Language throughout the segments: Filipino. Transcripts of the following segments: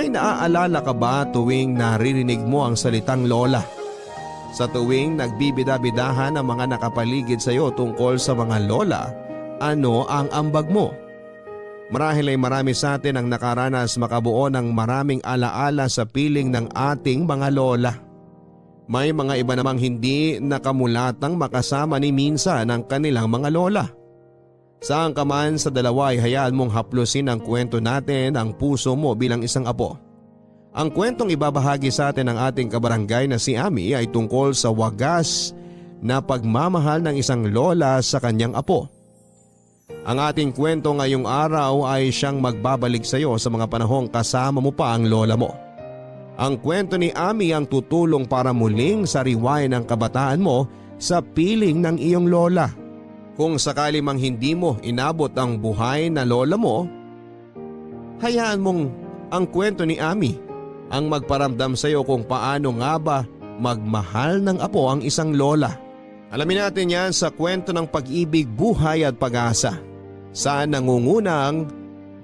May naaalala ka ba tuwing naririnig mo ang salitang lola? Sa tuwing nagbibida-bidahan ang mga nakapaligid sa iyo tungkol sa mga lola, ano ang ambag mo? Marahil ay marami sa atin ang nakaranas makabuo ng maraming alaala sa piling ng ating mga lola. May mga iba namang hindi nakamulatang makasama ni minsan ang kanilang mga lola. Saan ka man sa dalawa ay hayaan mong haplusin ang kwento natin ang puso mo bilang isang apo. Ang kwentong ibabahagi sa atin ng ating kabarangay na si Ami ay tungkol sa wagas na pagmamahal ng isang lola sa kanyang apo. Ang ating kwento ngayong araw ay siyang magbabalik sa iyo sa mga panahong kasama mo pa ang lola mo. Ang kwento ni Ami ang tutulong para muling sariwain ang kabataan mo sa piling ng iyong lola. Kung sakali mang hindi mo inabot ang buhay na lola mo, hayaan mong ang kwento ni Ami ang magparamdam sa iyo kung paano nga ba magmahal ng apo ang isang lola. Alamin natin yan sa kwento ng pag-ibig, buhay at pag-asa sa nangungunang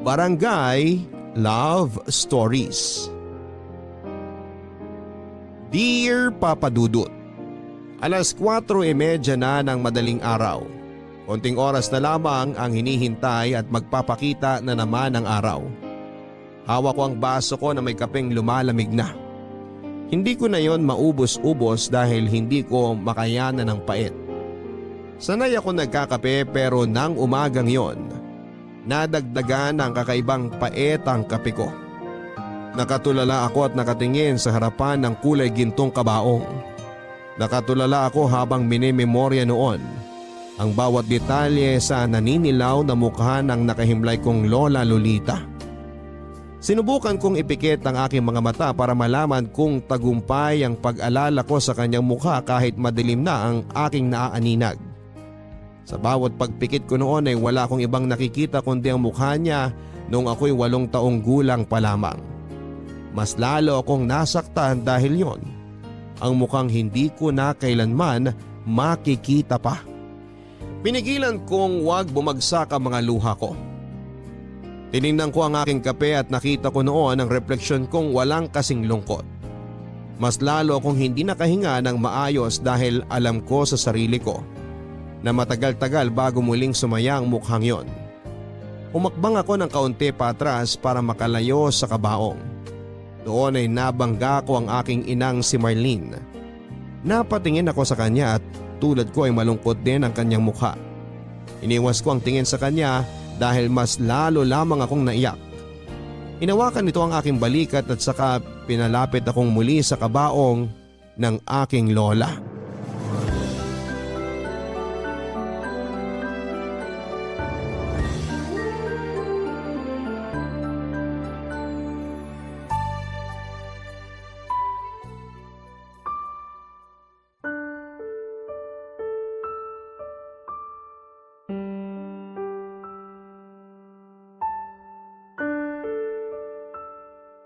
Barangay Love Stories. Dear Papa Dudut, alas 4:30 na ng madaling araw. Konting oras na lamang ang hinihintay at magpapakita na naman ang araw. Hawak ko ang baso ko na may kapeng lumalamig na. Hindi ko na yon maubos-ubos dahil hindi ko makayanan ng pait. Sanay ako nagkakape pero nang umagang yon, nadagdagan ng kakaibang pait ang kape ko. Nakatulala ako at nakatingin sa harapan ng kulay gintong kabaong. Nakatulala ako habang minimemorya noon ang bawat detalye sa naninilaw na mukha ng nakahimlay kong Lola Lolita. Sinubukan kong ipikit ang aking mga mata para malaman kung tagumpay ang pag-alala ko sa kanyang mukha kahit madilim na ang aking naaaninag. Sa bawat pagpikit ko noon ay wala akong ibang nakikita kundi ang mukha niya noong ako'y 8 taong gulang pa lamang. Mas lalo akong nasaktan dahil yon ang mukhang hindi ko na kailanman makikita pa. Pinigilan kong wag bumagsak ang mga luha ko. Tinignan ko ang aking kape at nakita ko noon ang refleksyon kong walang kasing lungkot. Mas lalo akong hindi nakahinga ng maayos dahil alam ko sa sarili ko na matagal-tagal bago muling sumaya ang mukhang yon. Umakbang ako ng kaunti pa atras para makalayo sa kabaong. Doon ay nabangga ko ang aking inang si Marlene. Napatingin ako sa kanya at tulad ko ay malungkot din ang kanyang mukha. Iniwas ko ang tingin sa kanya dahil mas lalo lamang akong naiyak. Inawakan nito ang aking balikat at saka pinalapit akong muli sa kabaong ng aking lola.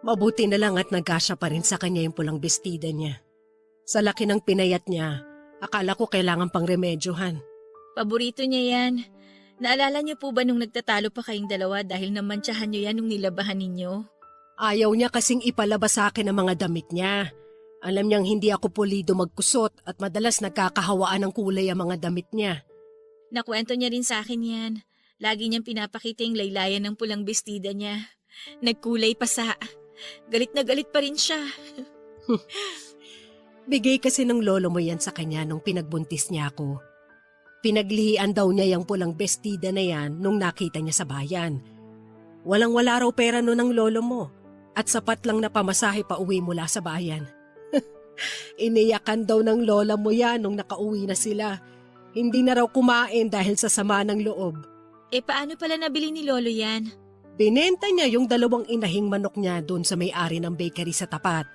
Mabuti na lang at nagkasya pa rin sa kanya yung pulang bestida niya. Sa laki ng pinayat niya, akala ko kailangan pang remedyohan. Paborito niya yan. Naalala niyo po ba nung nagtatalo pa kayong dalawa dahil namantsahan niyo yan nung nilabahan ninyo? Ayaw niya kasing ipalabas sa akin ang mga damit niya. Alam niyang hindi ako pulido magkusot at madalas nagkakahawaan ng kulay ang mga damit niya. Nakwento niya rin sa akin yan. Lagi niyang pinapakita yung laylayan ng pulang bestida niya. Nagkulay pa sa... Galit na galit pa rin siya. Bigay kasi ng lolo mo yan sa kanya nung pinagbuntis niya ako. Pinaglihian daw niya yung pulang bestida na yan nung nakita niya sa bayan. Walang-wala raw pera no ng lolo mo at sapat lang na pamasahe pa uwi mula sa bayan. Iniyakan daw ng lola mo yan nung nakauwi na sila. Hindi na raw kumain dahil sa sama ng loob. Paano pala nabili ni lolo yan? Binenta niya yung 2 inahing manok niya doon sa may-ari ng bakery sa tapat.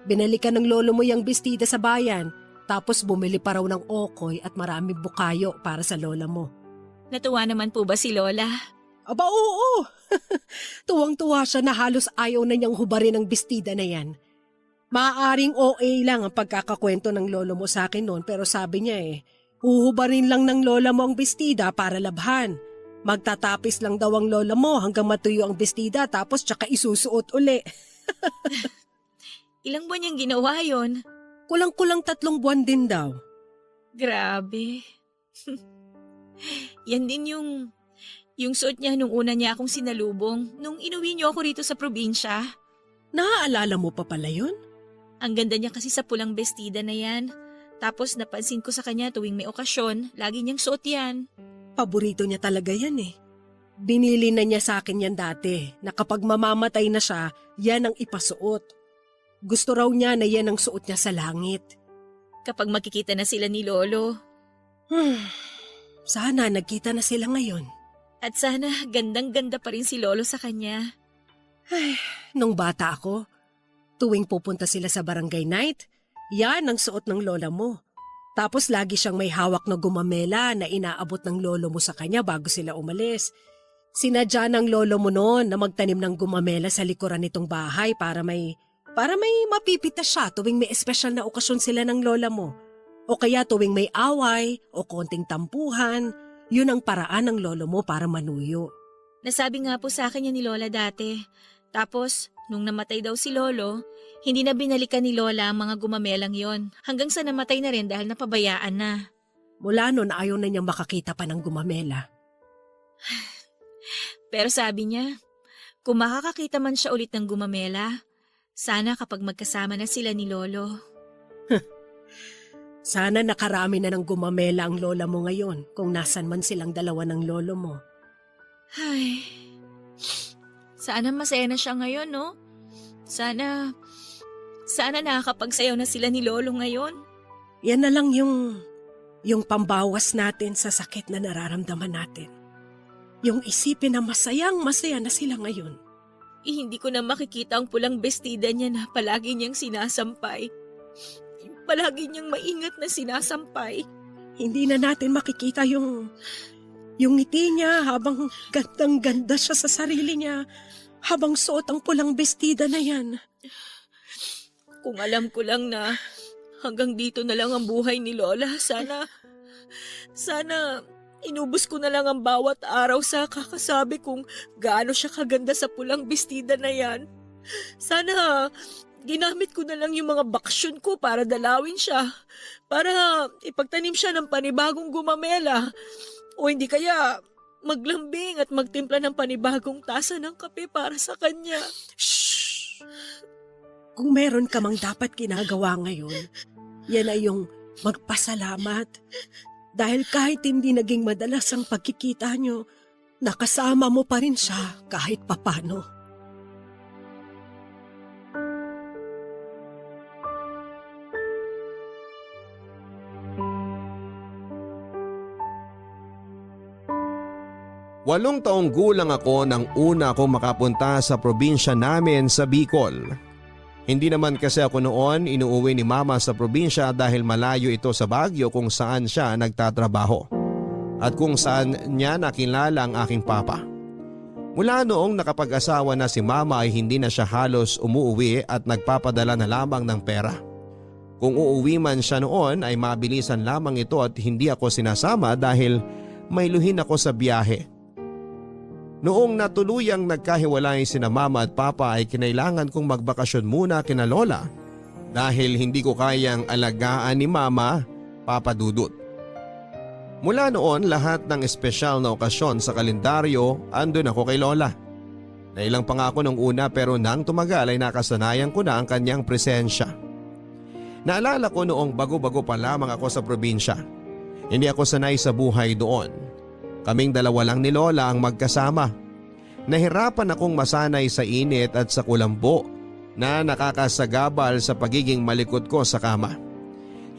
Binalikan ng lolo mo yung bestida sa bayan, tapos bumili pa raw ng okoy at maraming bukayo para sa lola mo. Natuwa naman po ba si lola? Aba oo! Tuwang-tuwa siya na halos ayaw na niyang hubarin ang bestida na yan. Maaaring OA lang ang pagkakakwento ng lolo mo sa akin noon pero sabi niya huhubarin lang ng lola mo ang bestida para labhan. Magtatapis lang daw ang lola mo hanggang matuyo ang bestida tapos tsaka isusuot uli. Ilang buwan niyang ginawa yon? Kulang-kulang 3 buwan din daw. Grabe. Yan din yung suot niya nung una niya akong sinalubong nung inuwi niyo ako rito sa probinsya. Naaalala mo pa pala yun? Ang ganda niya kasi sa pulang bestida na yan. Tapos napansin ko sa kanya tuwing may okasyon, lagi niyang suot yan. Paborito niya talaga yan eh. Binili na niya sa akin yan dati na kapag mamamatay na siya, yan ang ipasuot. Gusto raw niya na yan ang suot niya sa langit. Kapag makikita na sila ni Lolo. Sana nagkita na sila ngayon. At sana gandang-ganda pa rin si Lolo sa kanya. Nung bata ako, tuwing pupunta sila sa barangay night, yan ang suot ng lola mo. Tapos lagi siyang may hawak na gumamela na inaabot ng lolo mo sa kanya bago sila umalis. Sinadya ng lolo mo noon na magtanim ng gumamela sa likuran nitong bahay para may mapipita siya tuwing may espesyal na okasyon sila ng lola mo. O kaya tuwing may away o konting tampuhan, yun ang paraan ng lolo mo para manuyo. Nasabi nga po sa akin yan ni Lola dati. Tapos, nung namatay daw si Lolo, hindi na binalikan ni Lola ang mga gumamelang yon. Hanggang sa namatay na rin dahil napabayaan na. Mula noon ayaw na niyang makakita pa ng gumamela. Pero sabi niya, kung makakakita man siya ulit ng gumamela, sana kapag magkasama na sila ni Lolo. Sana nakarami na ng gumamela ang lola mo ngayon kung nasan man silang dalawa ng lolo mo. Ay, sana masaya na siya ngayon, no? Sana nakakapagsayaw na sila ni Lolo ngayon. Yan na lang yung pambawas natin sa sakit na nararamdaman natin. Yung isipin na masaya na sila ngayon. Hindi ko na makikita ang pulang bestida niya na palagi niyang sinasampay. Palagi niyang maingat na sinasampay. Hindi na natin makikita yung ngiti niya habang gandang-ganda siya sa sarili niya, habang suot ang pulang bestida na yan. Kung alam ko lang na hanggang dito na lang ang buhay ni Lola, sana inubos ko na lang ang bawat araw sa kakasabi kung gaano siya kaganda sa pulang bestida na yan. Sana ginamit ko na lang yung mga baksyon ko para dalawin siya, para ipagtanim siya ng panibagong gumamela. O hindi kaya maglambing at magtimpla ng panibagong tasa ng kape para sa kanya. Shh! Kung meron ka mang dapat ginagawa ngayon, yan ay yung magpasalamat. Dahil kahit hindi naging madalas ang pagkikita nyo, nakasama mo pa rin siya kahit papano. Walong taong gulang ako nang una akong makapunta sa probinsya namin sa Bicol. Hindi naman kasi ako noon inuuwi ni mama sa probinsya dahil malayo ito sa Baguio kung saan siya nagtatrabaho at kung saan niya nakilala ang aking papa. Mula noong nakapag-asawa na si mama ay hindi na siya halos umuuwi at nagpapadala na lamang ng pera. Kung uuwi man siya noon ay mabilisan lamang ito at hindi ako sinasama dahil may luhin ako sa biyahe. Noong natuluyang nagkahiwalay sina mama at papa ay kinailangan kong magbakasyon muna kina lola dahil hindi ko kayang alagaan ni mama, Papa Dudut. Mula noon lahat ng espesyal na okasyon sa kalendaryo andun ako kay lola. Nailang pa nga ako nung una pero nang tumagal ay nakasanayan ko na ang kanyang presensya. Naalala ko noong bago-bago pa lamang ako sa probinsya. Hindi ako sanay sa buhay doon. Kaming dalawa lang ni Lola ang magkasama. Nahirapan akong masanay sa init at sa kulambo na nakakasagabal sa pagiging malikot ko sa kama.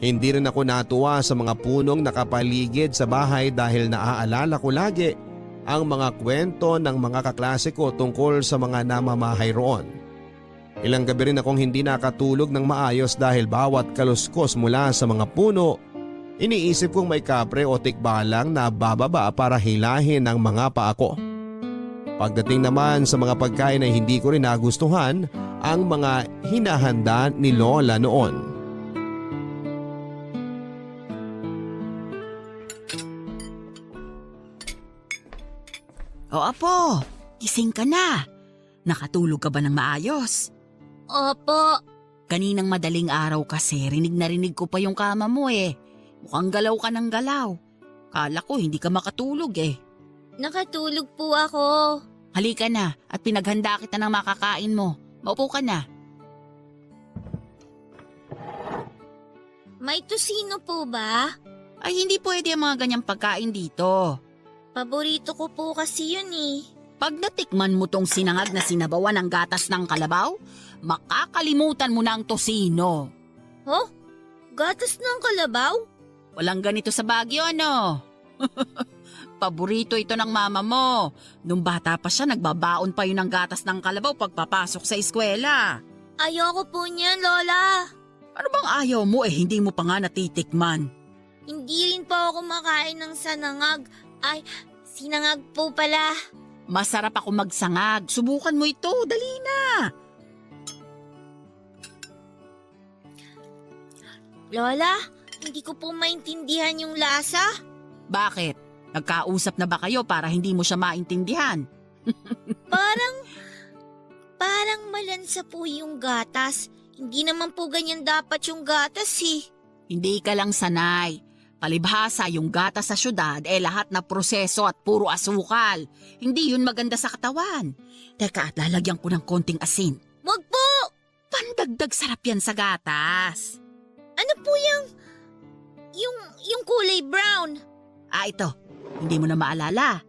Hindi rin ako natuwa sa mga punong nakapaligid sa bahay dahil naaalala ko lagi ang mga kwento ng mga kaklase ko tungkol sa mga namamahay roon. Ilang gabi rin akong hindi nakatulog ng maayos dahil bawat kaluskos mula sa mga puno, iniisip kong may kapre o tikbalang na bababa para hilahin ang mga paa ko. Pagdating naman sa mga pagkain ay hindi ko rin nagustuhan ang mga hinahanda ni Lola noon. O apo, gising ka na. Nakatulog ka ba ng maayos? Opo. Kaninang madaling araw kasi, rinig na rinig ko pa yung kama mo eh. Mukhang galaw ka ng galaw. Kala ko hindi ka makatulog eh. Nakatulog po ako. Halika na at pinaghanda kita ng makakain mo. Maupo ka na. May tusino po ba? Ay hindi pwede ang mga ganyang pagkain dito. Paborito ko po kasi yun eh. Pag natikman mo tong sinangag na sinabawan ng gatas ng kalabaw, makakalimutan mo na ang tosino. Oh? Gatas ng kalabaw? Walang ganito sa Baguio, ano? Paborito ito ng mama mo. Nung bata pa siya, nagbabaon pa yun ng gatas ng kalabaw pagpapasok sa eskwela. Ayoko po niyan, Lola. Ano bang ayaw mo hindi mo pa nga natitikman? Hindi rin po ako makain ng sanangag. Ay, sinangag po pala. Masarap ako magsangag. Subukan mo ito, dali na. Lola, hindi ko po maintindihan yung lasa. Bakit? Nagkausap na ba kayo para hindi mo siya maintindihan? Parang malansa po yung gatas. Hindi naman po ganyan dapat yung gatas eh. Hindi ka lang sanay. Palibhasa yung gatas sa syudad lahat na proseso at puro asukal. Hindi yun maganda sa katawan. Teka, at lalagyan ko ng konting asin. Wag po! Pandagdag sarap yan sa gatas. Ano po yung kulay brown? Ito. Hindi mo na maalala.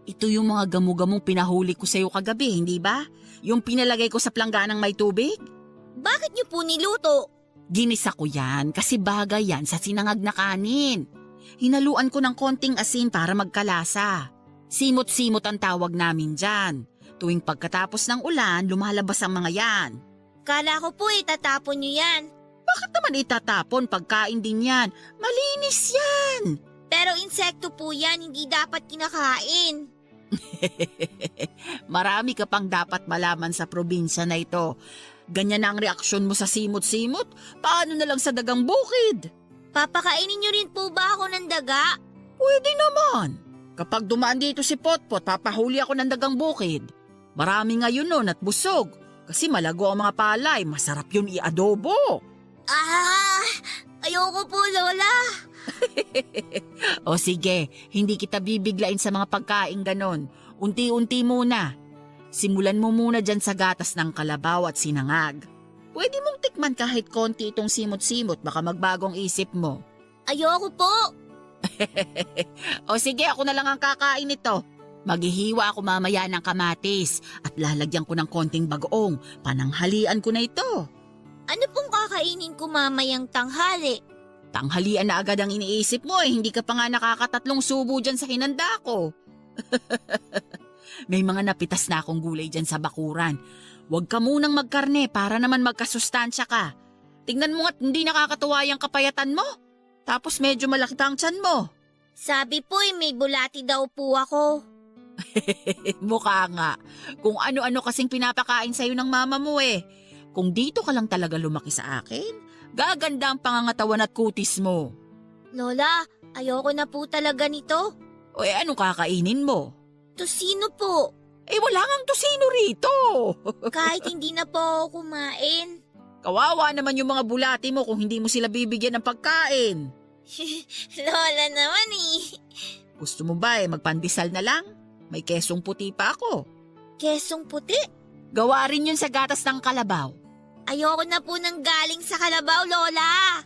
Ito yung mga gamu-gamong pinahuli ko sa'yo kagabi, hindi ba? Yung pinalagay ko sa plangganang may tubig? Bakit niyo po niluto? Ginisa ko yan kasi bagay yan sa sinangag na kanin. Hinaluan ko ng konting asin para magkalasa. Simot-simot ang tawag namin dyan. Tuwing pagkatapos ng ulan, lumalabas ang mga yan. Kala ko po tatapon niyo yan. Bakit naman itatapon? Pagkain din yan. Malinis yan. Pero insekto po yan, hindi dapat kinakain. Marami ka pang dapat malaman sa probinsya na ito. Ganyan na ang reaksyon mo sa simot-simot. Paano na lang sa dagang bukid? Papakainin niyo rin po ba ako ng daga? Pwede naman. Kapag dumaan dito si Potpot, papahuli ako ng dagang bukid. Marami ngayon nun at busog. Kasi malago ang mga palay, masarap yun i-adobo. Ayoko po, Lola. O sige, hindi kita bibiglain sa mga pagkain ganon. Unti-unti muna. Simulan mo muna dyan sa gatas ng kalabaw at sinangag. Pwede mong tikman kahit konti itong simot-simot, baka magbagong isip mo. Ayoko po. O sige, ako na lang ang kakain nito. Maghihiwa ako mamaya ng kamatis at lalagyan ko ng konting bagoong. Pananghalian ko na ito. Ano pong kakainin ko mamayang tanghali? Tanghalian na agad ang iniisip mo hindi ka pa nga nakakatatlong subo dyan sa hinanda ko. May mga napitas na akong gulay dyan sa bakuran. Huwag ka munang magkarne para naman magkasustansya ka. Tingnan mo nga't hindi nakakatuwa yung kapayatan mo. Tapos medyo malaki pa ang tiyan mo. Sabi po may bulati daw po ako. Mukha nga. Kung ano-ano kasing pinapakain sa'yo ng mama mo Kung dito ka lang talaga lumaki sa akin, gaganda ang pangangatawan at kutis mo. Lola, ayoko na po talaga nito. O anong kakainin mo? Tusino po. Wala ngang tusino rito. Kahit hindi na po ako kumain. Kawawa naman yung mga bulati mo kung hindi mo sila bibigyan ng pagkain. Lola naman Gusto mo ba magpandesal na lang? May kesong puti pa ako. Kesong puti? Gawa rin yun sa gatas ng kalabaw. Ayoko na po nang galing sa kalabaw, Lola.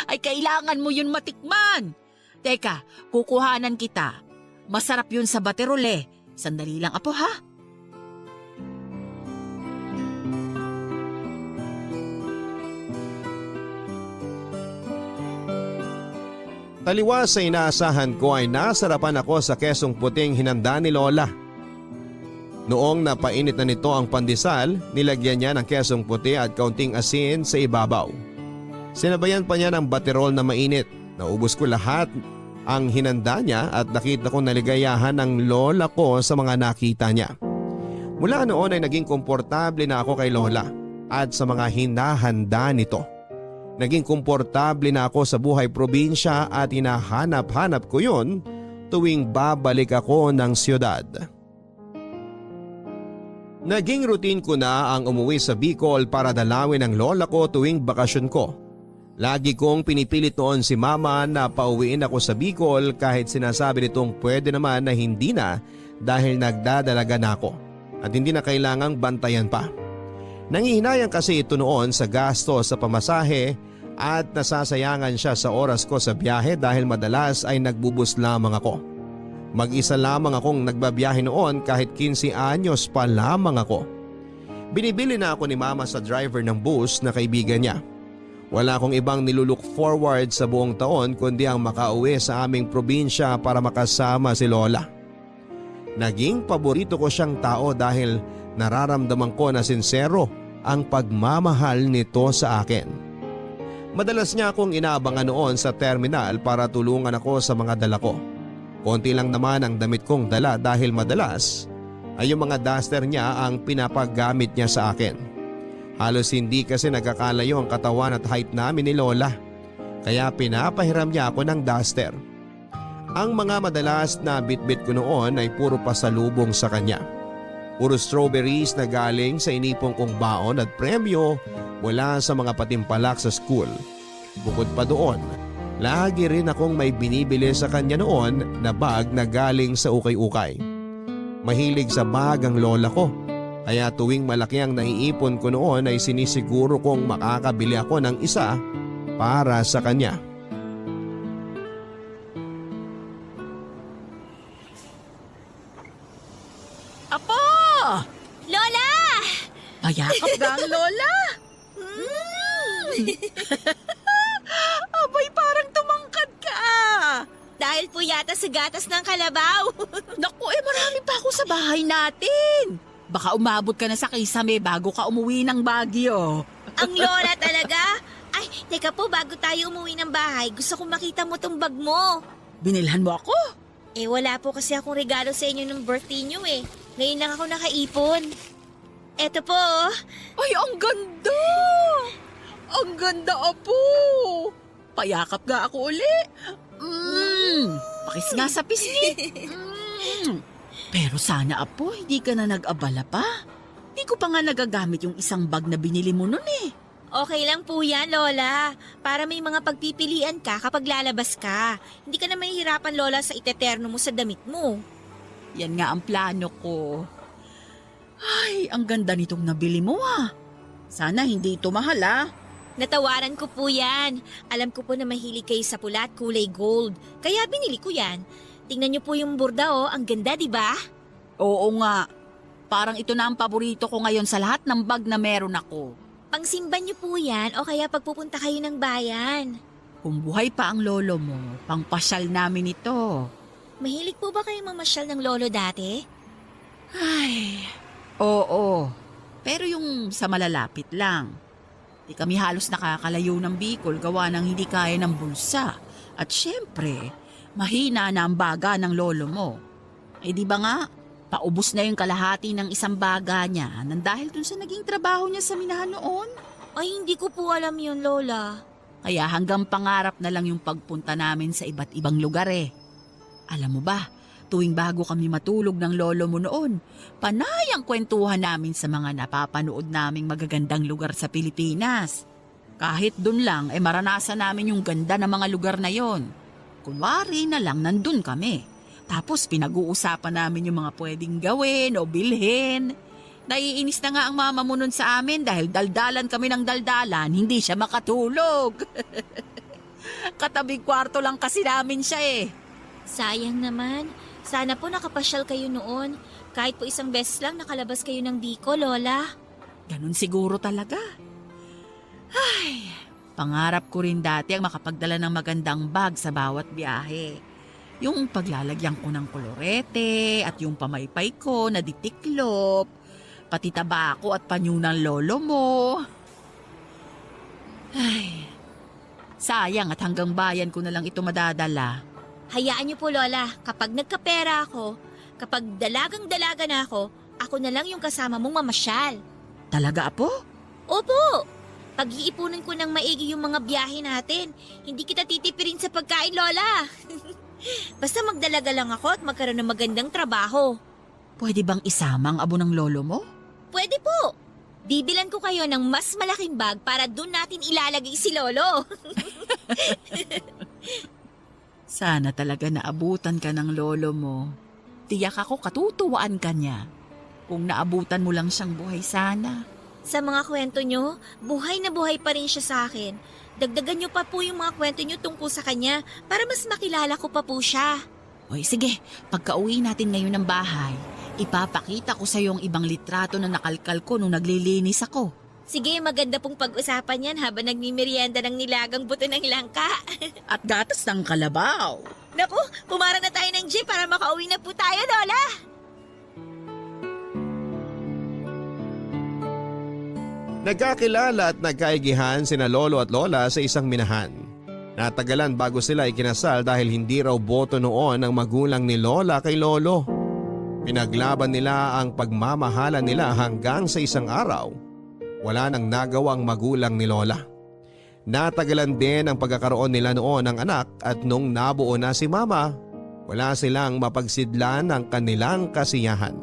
Ay kailangan mo yun matikman. Teka, kukuhanan kita. Masarap yun sa baterole. Sandali lang apo ha. Taliwas sa inaasahan ko ay nasarapan ako sa kesong puting hinanda ni Lola. Noong napainit na nito ang pandesal, nilagyan niya ng kesong puti at kaunting asin sa ibabaw. Sinabayan pa niya ng baterol na mainit. Naubos ko lahat ang hinanda niya at nakita kong naligayahan ng lola ko sa mga nakita niya. Mula noon ay naging komportable na ako kay Lola at sa mga hinahanda nito. Naging komportable na ako sa buhay probinsya at hinahanap-hanap ko yun tuwing babalik ako ng siyudad. Naging routine ko na ang umuwi sa Bicol para dalawin ang lola ko tuwing bakasyon ko. Lagi kong pinipilit noon si mama na pauwiin ako sa Bicol kahit sinasabi nitong pwede naman na hindi na dahil nagdadalaga na ako at hindi na kailangang bantayan pa. Nangihinayang kasi ito noon sa gasto sa pamasahe at nasasayangan siya sa oras ko sa biyahe dahil madalas ay nagbubus lamang ako. Mag-isa lamang akong nagbabiyahe noon kahit 15 anyos pa lamang ako. Binibili na ako ni mama sa driver ng bus na kaibigan niya. Wala akong ibang nilulook forward sa buong taon kundi ang makauwi sa aming probinsya para makasama si Lola. Naging paborito ko siyang tao dahil nararamdaman ko na sincero ang pagmamahal nito sa akin. Madalas niya akong inaabangan noon sa terminal para tulungan ako sa mga dala ko. Konti lang naman ang damit kong dala dahil madalas ay yung mga duster niya ang pinapagamit niya sa akin. Halos hindi kasi nagkakalayo ang katawan at height namin ni Lola, kaya pinapahiram niya ako ng duster. Ang mga madalas na bitbit ko noon ay puro pasalubong sa kanya. Puro strawberries na galing sa inipong kong baon at premyo mula sa mga patimpalak sa school. Bukod pa doon, lagi rin akong may binibili sa kanya noon na bag na galing sa ukay-ukay. Mahilig sa bag ang lola ko, kaya tuwing malaki ang naiipon ko noon ay sinisiguro kong makakabili ako ng isa para sa kanya. Apo! Lola! Payakap ka ang lola! Abay, parang tumangkad ka! Dahil po yata sa gatas ng kalabaw. Naku, marami pa ako sa bahay natin. Baka umabot ka na sa Kisame bago ka umuwi ng Baguio. Ang Lola talaga? Ay, teka po, bago tayo umuwi ng bahay, gusto kong makita mo tong bag mo. Binilhan mo ako? Eh, wala po kasi akong regalo sa inyo ng birthday niyo eh. Ngayon lang ako nakaipon. Eto po. Oh. Ay, ang ganda! Ang ganda, Apo! Payakap nga ako uli. Pakis nga sa pisngi. Pero sana, Apo, hindi ka na nag-abala pa. Hindi ko pa nga nagagamit yung isang bag na binili mo nun eh. Okay lang po yan, Lola. Para may mga pagpipilian ka kapag lalabas ka. Hindi ka na mahihirapan, Lola, sa iteterno mo sa damit mo. Yan nga ang plano ko. Ay, ang ganda nitong nabili mo ah. Sana hindi ito mahal ah. Natawaran ko po yan. Alam ko po na mahilig kayo sa pula at kulay gold. Kaya binili ko yan. Tingnan niyo po yung burda oh. Ang ganda, di ba? Oo nga. Parang ito na ang paborito ko ngayon sa lahat ng bag na meron ako. Pangsimban niyo po yan o kaya pagpupunta kayo ng bayan. Kung buhay pa ang lolo mo, pangpasyal namin ito. Mahilig po ba kayo mamasyal ng lolo dati? Ay, oo. Pero yung sa malalapit lang. Di kami halos nakakalayo ng Bicol gawa ng hindi kaya ng bulsa. At syempre, mahina na ang baga ng lolo mo. Eh di ba nga, paubos na yung kalahati ng isang baga niya nang dahil dun sa naging trabaho niya sa minahan noon. Ay, hindi ko po alam yun, Lola. Kaya hanggang pangarap na lang yung pagpunta namin sa iba't ibang lugar eh. Alam mo ba, tuwing bago kami matulog ng lolo mo noon, panay ang kwentuhan namin sa mga napapanood naming magagandang lugar sa Pilipinas. Kahit dun lang, maranasan namin yung ganda ng mga lugar na yon. Kunwari na lang nandun kami. Tapos pinag-uusapan namin yung mga pwedeng gawin o bilhin. Naiinis na nga ang mama mo nun sa amin dahil daldalan kami ng daldalan, hindi siya makatulog. Katabing kwarto lang kasi namin siya eh. Sayang naman. Sana po nakapasyal kayo noon. Kahit po isang beses lang nakalabas kayo ng Bicol, Lola. Ganun siguro talaga. Ay, pangarap ko rin dati ang makapagdala ng magandang bag sa bawat biyahe. Yung paglalagyan ko ng kolorete at yung pamaypay ko na ditiklop, pati tabako at panyo ng lolo mo. Ay, sayang at hanggang bayan ko na lang ito madadala. Hayaan niyo po, Lola. Kapag nagkapera ako, kapag dalagang-dalaga na ako na lang yung kasama mong mamasyal. Talaga, Apo? Opo! Pag-iipunan ko ng maigi yung mga biyahe natin. Hindi kita titipirin sa pagkain, Lola. Basta magdalaga lang ako at magkaroon ng magandang trabaho. Pwede bang isama ang abo ng lolo mo? Pwede po. Bibilan ko kayo ng mas malaking bag para doon natin ilalagay si Lolo. Sana talaga naabutan ka ng lolo mo. Tiyak ako katutuwaan ka niya. Kung naabutan mo lang siyang buhay sana. Sa mga kwento nyo, buhay na buhay pa rin siya sa akin. Dagdagan nyo pa po yung mga kwento nyo tungkol sa kanya para mas makilala ko pa po siya. Oy, sige, pagka-uwi natin ngayon ng bahay, ipapakita ko sa yung ibang litrato na nakalkal ko nung naglilinis ako. Sige, maganda pong pag-usapan yan habang nagmimerienda ng nilagang buto ng langka. At gatas ng kalabaw. Naku, pumara na tayo ng jeep para makauwi na po tayo, Lola. Nagkakilala at nagkaigihan sina lolo at lola sa isang minahan. Natagalan bago sila ikinasal dahil hindi raw boto noon ang magulang ni lola kay lolo. Pinaglaban nila ang pagmamahalan nila hanggang sa isang araw. Wala nang nagawang magulang ni lola. Natagalan din ang pagkakaroon nila noon ng anak at nung nabuo na si mama, wala silang mapagsidlan ng kanilang kasiyahan.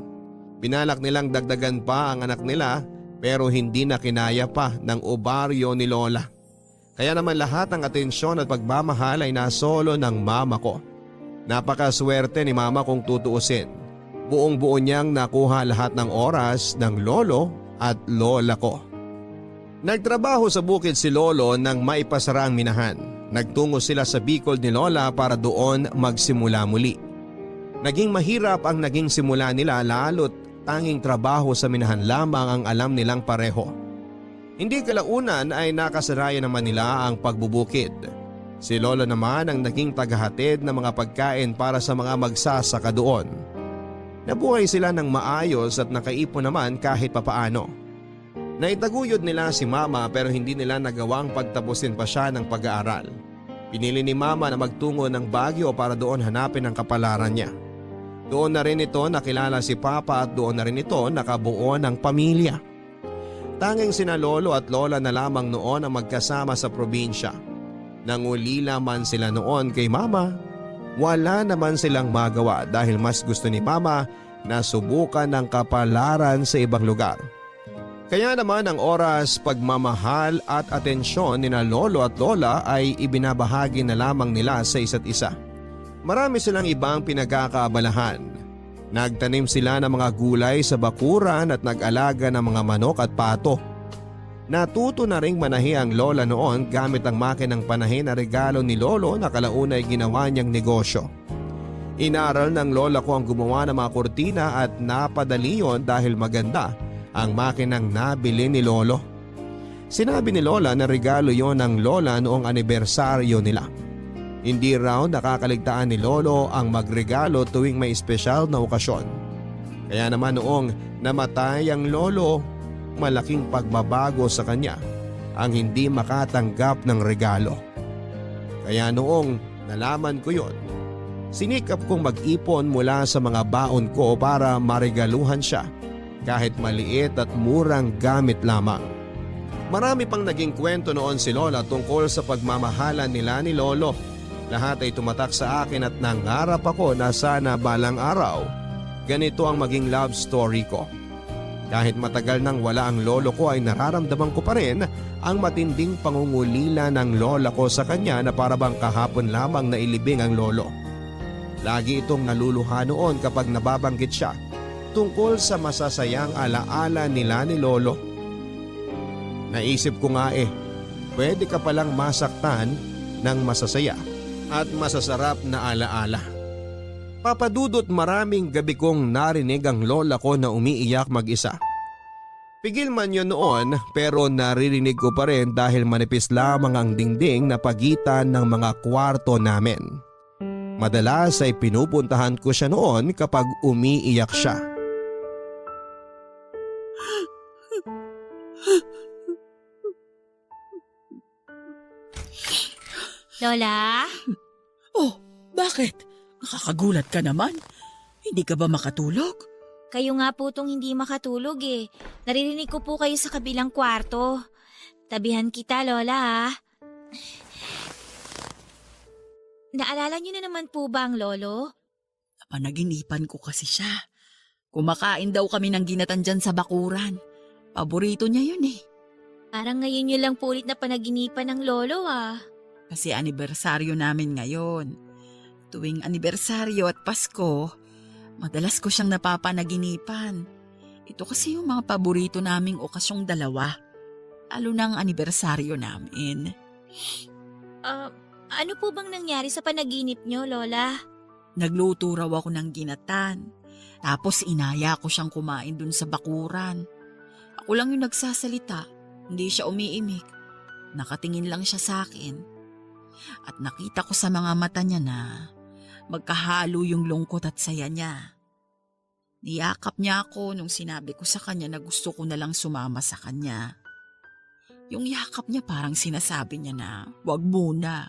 Pinalak nilang dagdagan pa ang anak nila pero hindi na kinaya pa ng obaryo ni lola. Kaya naman lahat ng atensyon at pagmamahal ay nasolo ng mama ko. Napakaswerte ni mama kung tutuusin. Buong buo niyang nakuha lahat ng oras ng lolo at lola ko. Nagtrabaho sa bukid si lolo nang maipasara ang minahan. Nagtungo sila sa Bicol ni lola para doon magsimula muli. Naging mahirap ang naging simula nila lalo't tanging trabaho sa minahan lamang ang alam nilang pareho. Hindi kalaunan ay nakasarayan naman nila ang pagbubukid. Si lolo naman ang naging tagahatid ng mga pagkain para sa mga magsasaka doon. Nabuhay sila ng maayos at nakaipon naman kahit papaano. Naitaguyod nila si mama pero hindi nila nagawang pagtapusin pa siya ng pag-aaral. Pinili ni mama na magtungo ng Baguio para doon hanapin ang kapalaran niya. Doon na rin ito nakilala si papa at doon na rin ito nakabuo ng pamilya. Tanging sina lolo at lola na lamang noon ang magkasama sa probinsya. Nangulila man sila noon kay mama, wala naman silang magawa dahil mas gusto ni mama na subukan ng kapalaran sa ibang lugar. Kaya naman ang oras, pagmamahal at atensyon ni na lolo at lola ay ibinabahagi na lamang nila sa isa't isa. Marami silang ibang pinagkakaabalahan. Nagtanim sila ng mga gulay sa bakuran at nag-alaga ng mga manok at pato. Natuto na ring manahi ang lola noon gamit ang makinang panahi na regalo ni lolo na kalaunay ginawa niyang negosyo. Inaral ng lola ko ang gumawa ng mga kurtina at napadali yon dahil maganda ang makinang nabili ni lolo. Sinabi ni lola na regalo yon ng lola noong anibersaryo nila. Hindi raw nakakaligtaan ni lolo ang magregalo tuwing may espesyal na okasyon. Kaya naman noong namatay ang lolo, malaking pagbabago sa kanya ang hindi makatanggap ng regalo. Kaya noong nalaman ko yon, sinikap kong mag-ipon mula sa mga baon ko para maregaluhan siya kahit maliit at murang gamit lamang. Marami pang naging kwento noon si lola tungkol sa pagmamahalan nila ni lolo. Lahat ay tumatak sa akin at nangarap ako na sana balang araw ganito ang maging love story ko. Kahit matagal nang wala ang lolo ko ay nararamdaman ko pa rin ang matinding pangungulila ng lola ko sa kanya na parabang kahapon lamang na ilibing ang lolo. Lagi itong naluluha noon kapag nababanggit siya tungkol sa masasayang alaala nila ni lolo. Naisip ko nga pwede ka palang masaktan ng masasaya at masasarap na alaala. Papadudot maraming gabi kong narinig ang lola ko na umiiyak mag-isa. Pigil man yun noon pero naririnig ko pa rin dahil manipis lamang ang dingding na pagitan ng mga kwarto namin. Madalas ay pinupuntahan ko siya noon kapag umiiyak siya. Lola? Oh, bakit? Nakakagulat ka naman. Hindi ka ba makatulog? Kayo nga po tong hindi makatulog Naririnig ko po kayo sa kabilang kwarto. Tabihan kita, Lola. Naalala niyo na naman po ba ang lolo? Napanaginipan ko kasi siya. Kumakain daw kami ng ginatan dyan sa bakuran. Paborito niya yun eh. Parang ngayon nyo lang po ulit na panaginipan ng lolo ah. Kasi anibersaryo namin ngayon. Tuwing anibersaryo at Pasko, madalas ko siyang napapanaginipan. Ito kasi yung mga paborito naming okasyong dalawa. Lalo na ang anibersaryo namin. Ano po bang nangyari sa panaginip nyo, Lola? Nagluto raw ako ng ginatan. Tapos inaya ko siyang kumain dun sa bakuran. Ako lang yung nagsasalita. Hindi siya umiimik. Nakatingin lang siya sa akin. At nakita ko sa mga mata niya na magkahalo yung lungkot at saya niya. Niyakap niya ako nung sinabi ko sa kanya na gusto ko na lang sumama sa kanya. Yung yakap niya parang sinasabi niya na wag muna.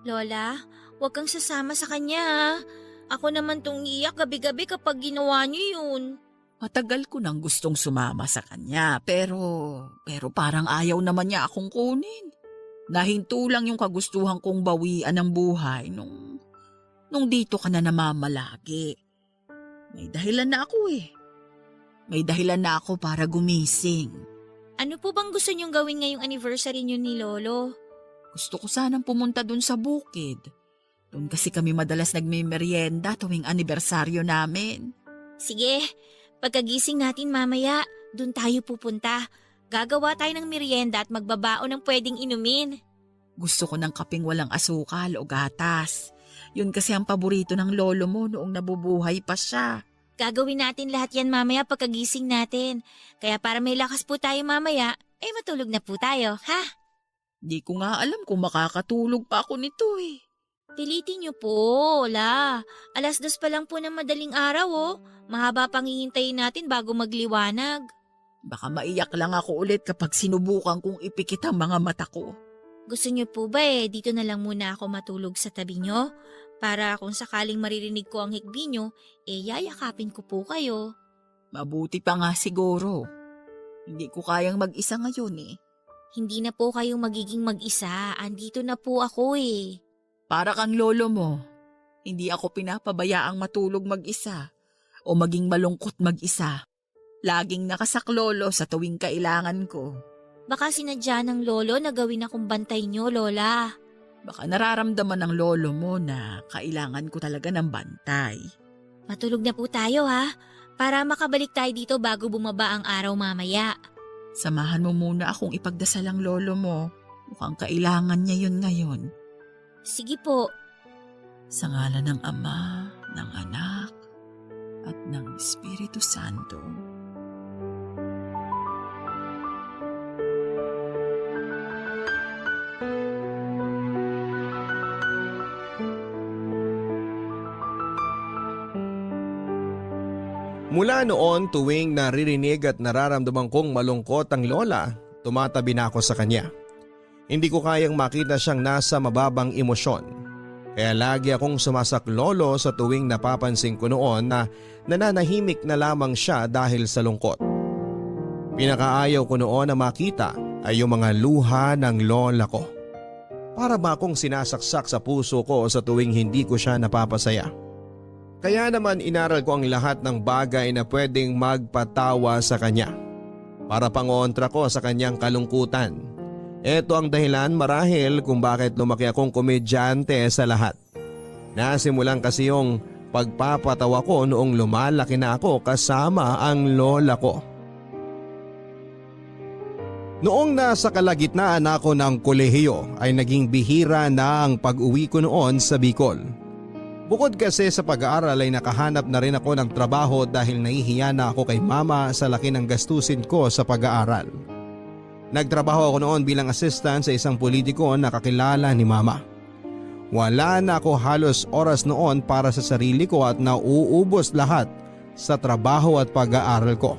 Lola, huwag kang sasama sa kanya ah. Ako naman tong iyak gabi-gabi kapag ginawa niyo yun. Matagal ko nang gustong sumama sa kanya pero parang ayaw naman niya akong kunin. Nahinto lang yung kagustuhan kong bawian ng buhay nung dito ka na namamalagi. May dahilan na ako eh. May dahilan na ako para gumising. Ano po bang gusto niyong gawin ngayong anniversary niyo ni Lolo? Gusto ko sanang pumunta dun sa bukid. Doon kasi kami madalas nagme-merienda tuwing anibersaryo namin. Sige, pagkagising natin mamaya, dun tayo pupunta. Gagawa tayo ng merienda at magbabaon ng pwedeng inumin. Gusto ko ng kapeng walang asukal o gatas. Yun kasi ang paborito ng lolo mo noong nabubuhay pa siya. Gagawin natin lahat yan mamaya pagkagising natin. Kaya para may lakas po tayo mamaya, matulog na po tayo, ha? Di ko nga alam kung makakatulog pa ako nito eh. Pilitin niyo po, Lola. 2:00 pa lang po ng madaling araw oh. Mahaba pang hihintayin natin bago magliwanag. Baka maiyak lang ako ulit kapag sinubukan kong ipikit ang mga mata ko. Gusto niyo po ba dito na lang muna ako matulog sa tabi niyo? Para kung sakaling maririnig ko ang hikbi niyo, yayakapin ko po kayo. Mabuti pa nga siguro. Hindi ko kayang mag-isa ngayon eh. Hindi na po kayong magiging mag-isa. Andito na po ako eh. Para kang lolo mo, hindi ako pinapabayaang matulog mag-isa o maging malungkot mag-isa. Laging nakasaklolo sa tuwing kailangan ko. Baka sinadya ng lolo na gawin akong bantay niyo, Lola. Baka nararamdaman ng lolo mo na kailangan ko talaga ng bantay. Matulog na po tayo ha, para makabalik tayo dito bago bumaba ang araw mamaya. Samahan mo muna akong ipagdasal ang lolo mo. Mukhang kailangan niya yun ngayon. Sige po. Sa ngalan ng Ama, ng Anak, at ng Espiritu Santo. Mula noon tuwing naririnig at nararamdaman kong malungkot ang lola, tumatabi na ako sa kanya. Hindi ko kayang makita siyang nasa mababang emosyon. Kaya lagi akong sumasaklolo sa tuwing napapansin ko noon na nananahimik na lamang siya dahil sa lungkot. Pinakaayaw ko noon na makita ay yung mga luha ng lola ko. Para ba akong sinasaksak sa puso ko sa tuwing hindi ko siya napapasaya. Kaya naman inaral ko ang lahat ng bagay na pwedeng magpatawa sa kanya. Para pangontra ko sa kanyang kalungkutan. Ito ang dahilan marahil kung bakit lumaki akong komedyante sa lahat. Nasimulan kasi yung pagpapatawa ko noong lumalaki na ako kasama ang lola ko. Noong nasa kalagitnaan ako ng kolehiyo ay naging bihira na ang pag-uwi ko noon sa Bicol. Bukod kasi sa pag-aaral ay nakahanap na rin ako ng trabaho dahil nahihiya na ako kay mama sa laki ng gastusin ko sa pag-aaral. Nagtrabaho ako noon bilang assistant sa isang politiko na kakilala ni mama. Wala na ako halos oras noon para sa sarili ko at nauubos lahat sa trabaho at pag-aaral ko.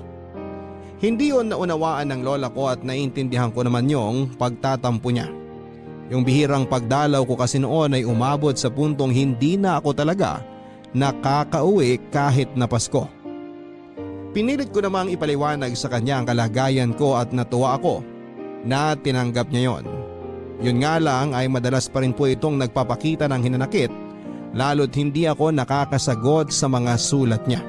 Hindi yon naunawaan ng lola ko at naiintindihan ko naman yung pagtatampo niya. Yung bihirang pagdalaw ko kasi noon ay umabot sa puntong hindi na ako talaga nakakauwi kahit na Pasko. Pinilit ko namang ipaliwanag sa kanya ang kalagayan ko at natuwa ako na tinanggap niya yon. Yun nga lang ay madalas pa rin po itong nagpapakita ng hinanakit lalo't hindi ako nakakasagot sa mga sulat niya.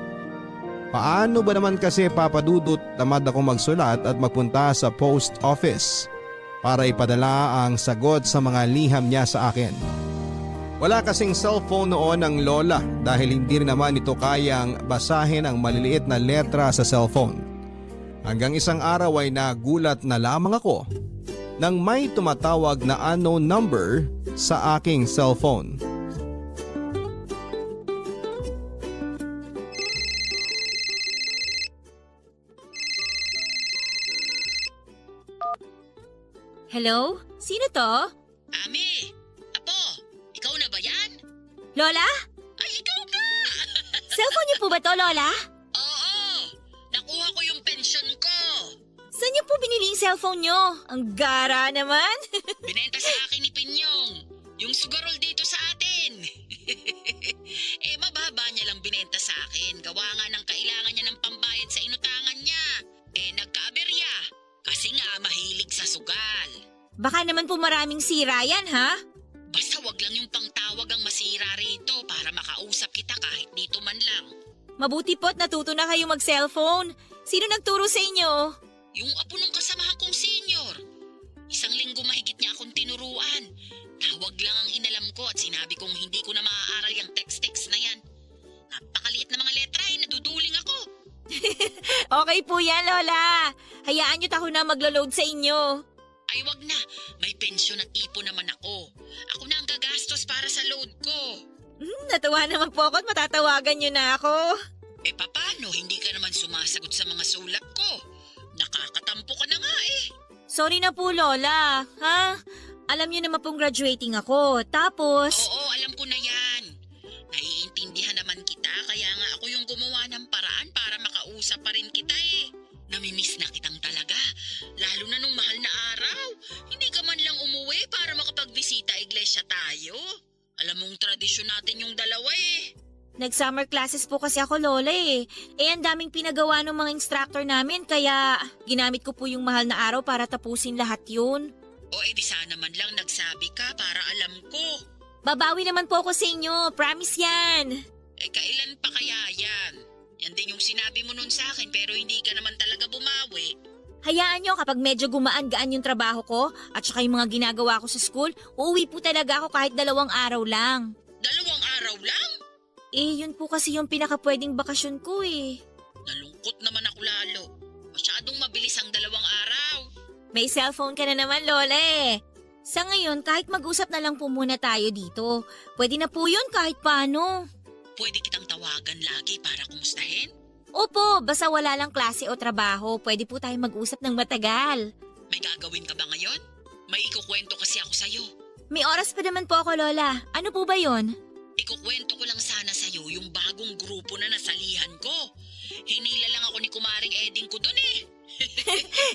Paano ba naman kasi Papa Dudut tamad ako magsulat at magpunta sa post office para ipadala ang sagot sa mga liham niya sa akin? Wala kasing cellphone noon ng lola dahil hindi rin naman ito kayang basahin ang maliliit na letra sa cellphone. Hanggang isang araw ay nagulat na lamang ako nang may tumatawag na unknown number sa aking cellphone. Hello? Sino to? Ami! Apo! Ikaw na ba yan? Lola? Ay, ikaw na! Cellphone niyo po ba to, Lola? Oo! Nakuha ko yung pensyon ko! Saan niyo po binili yung cellphone niyo? Ang gara naman. Binenta sa akin ni Pinyong. Yung sugarol dito sa atin. Mababa niya lang binenta sa akin. Gawa nga ng kailangan niya ng pambayad sa inutangan niya. Nagkaaberya. Kasi nga mahilig sa sugal. Baka naman po maraming sira yan, ha? Basta wag lang yung pangtawag ang masira rito para makausap kita kahit dito man lang. Mabuti po't natuto na kayo mag-cellphone. Sino nagturo sa inyo? Yung apo ng kasamahan kong senior. 1 linggo mahigit niya akong tinuruan. Tawag lang ang inalam ko at sinabi kong hindi ko na maaaral yung text-text na yan. Napakaliit na mga letra naduduling ako. Okay po yan, Lola. Hayaan niyo't ako na maglo-load sa inyo. Ay wag na, may pensyon at ipon naman ako. Ako na ang gagastos para sa load ko. Natuwa naman po ako at matatawagan niyo na ako. Paano? Hindi ka naman sumasagot sa mga sulat ko. Nakakatampo ka na nga eh. Sorry na po, Lola. Ha? Alam niyo naman pong graduating ako. Tapos... Oo, alam ko na yan. Naiintindihan naman kita kaya nga ako yung gumawa ng paraan para makausap pa rin kita eh. Namimiss na kitang talaga. Lalo na nung mahal na araw. Hindi ka man lang umuwi para makapagbisita iglesia tayo. Alam mong tradisyon natin yung dalawa eh. Nag-summer classes po kasi ako, Lola eh. Ang daming pinagawa ng mga instructor namin kaya ginamit ko po yung mahal na araw para tapusin lahat yun. O di sana man lang nagsabi ka para alam ko. Babawi naman po ako sa inyo, promise yan. Kailan pa kaya yan? Yan din yung sinabi mo nun sa akin pero hindi ka naman talaga bumawi. Hayaan nyo kapag medyo gumaan-gaan yung trabaho ko at saka yung mga ginagawa ko sa school, uuwi po talaga ako kahit 2 araw lang. 2 araw lang? Yun po kasi yung pinaka-pwedeng bakasyon ko eh. Nalungkot naman ako lalo. Masyadong mabilis ang 2 araw. May cellphone ka na naman, Lola eh. Sa ngayon, kahit mag-usap na lang po muna tayo dito. Pwede na po yun kahit paano. Pwede kitang tawagan lagi para kumustahin? Opo, basta wala lang klase o trabaho, pwede po tayo mag-usap ng matagal. May gagawin ka ba ngayon? May ikukwento kasi ako sa'yo. May oras pa naman po ako, Lola. Ano po ba yon? Ikukwento ko lang sana sa'yo yung bagong grupo na nasalihan ko. Hinila lang ako ni Kumaring Eding ko dun eh.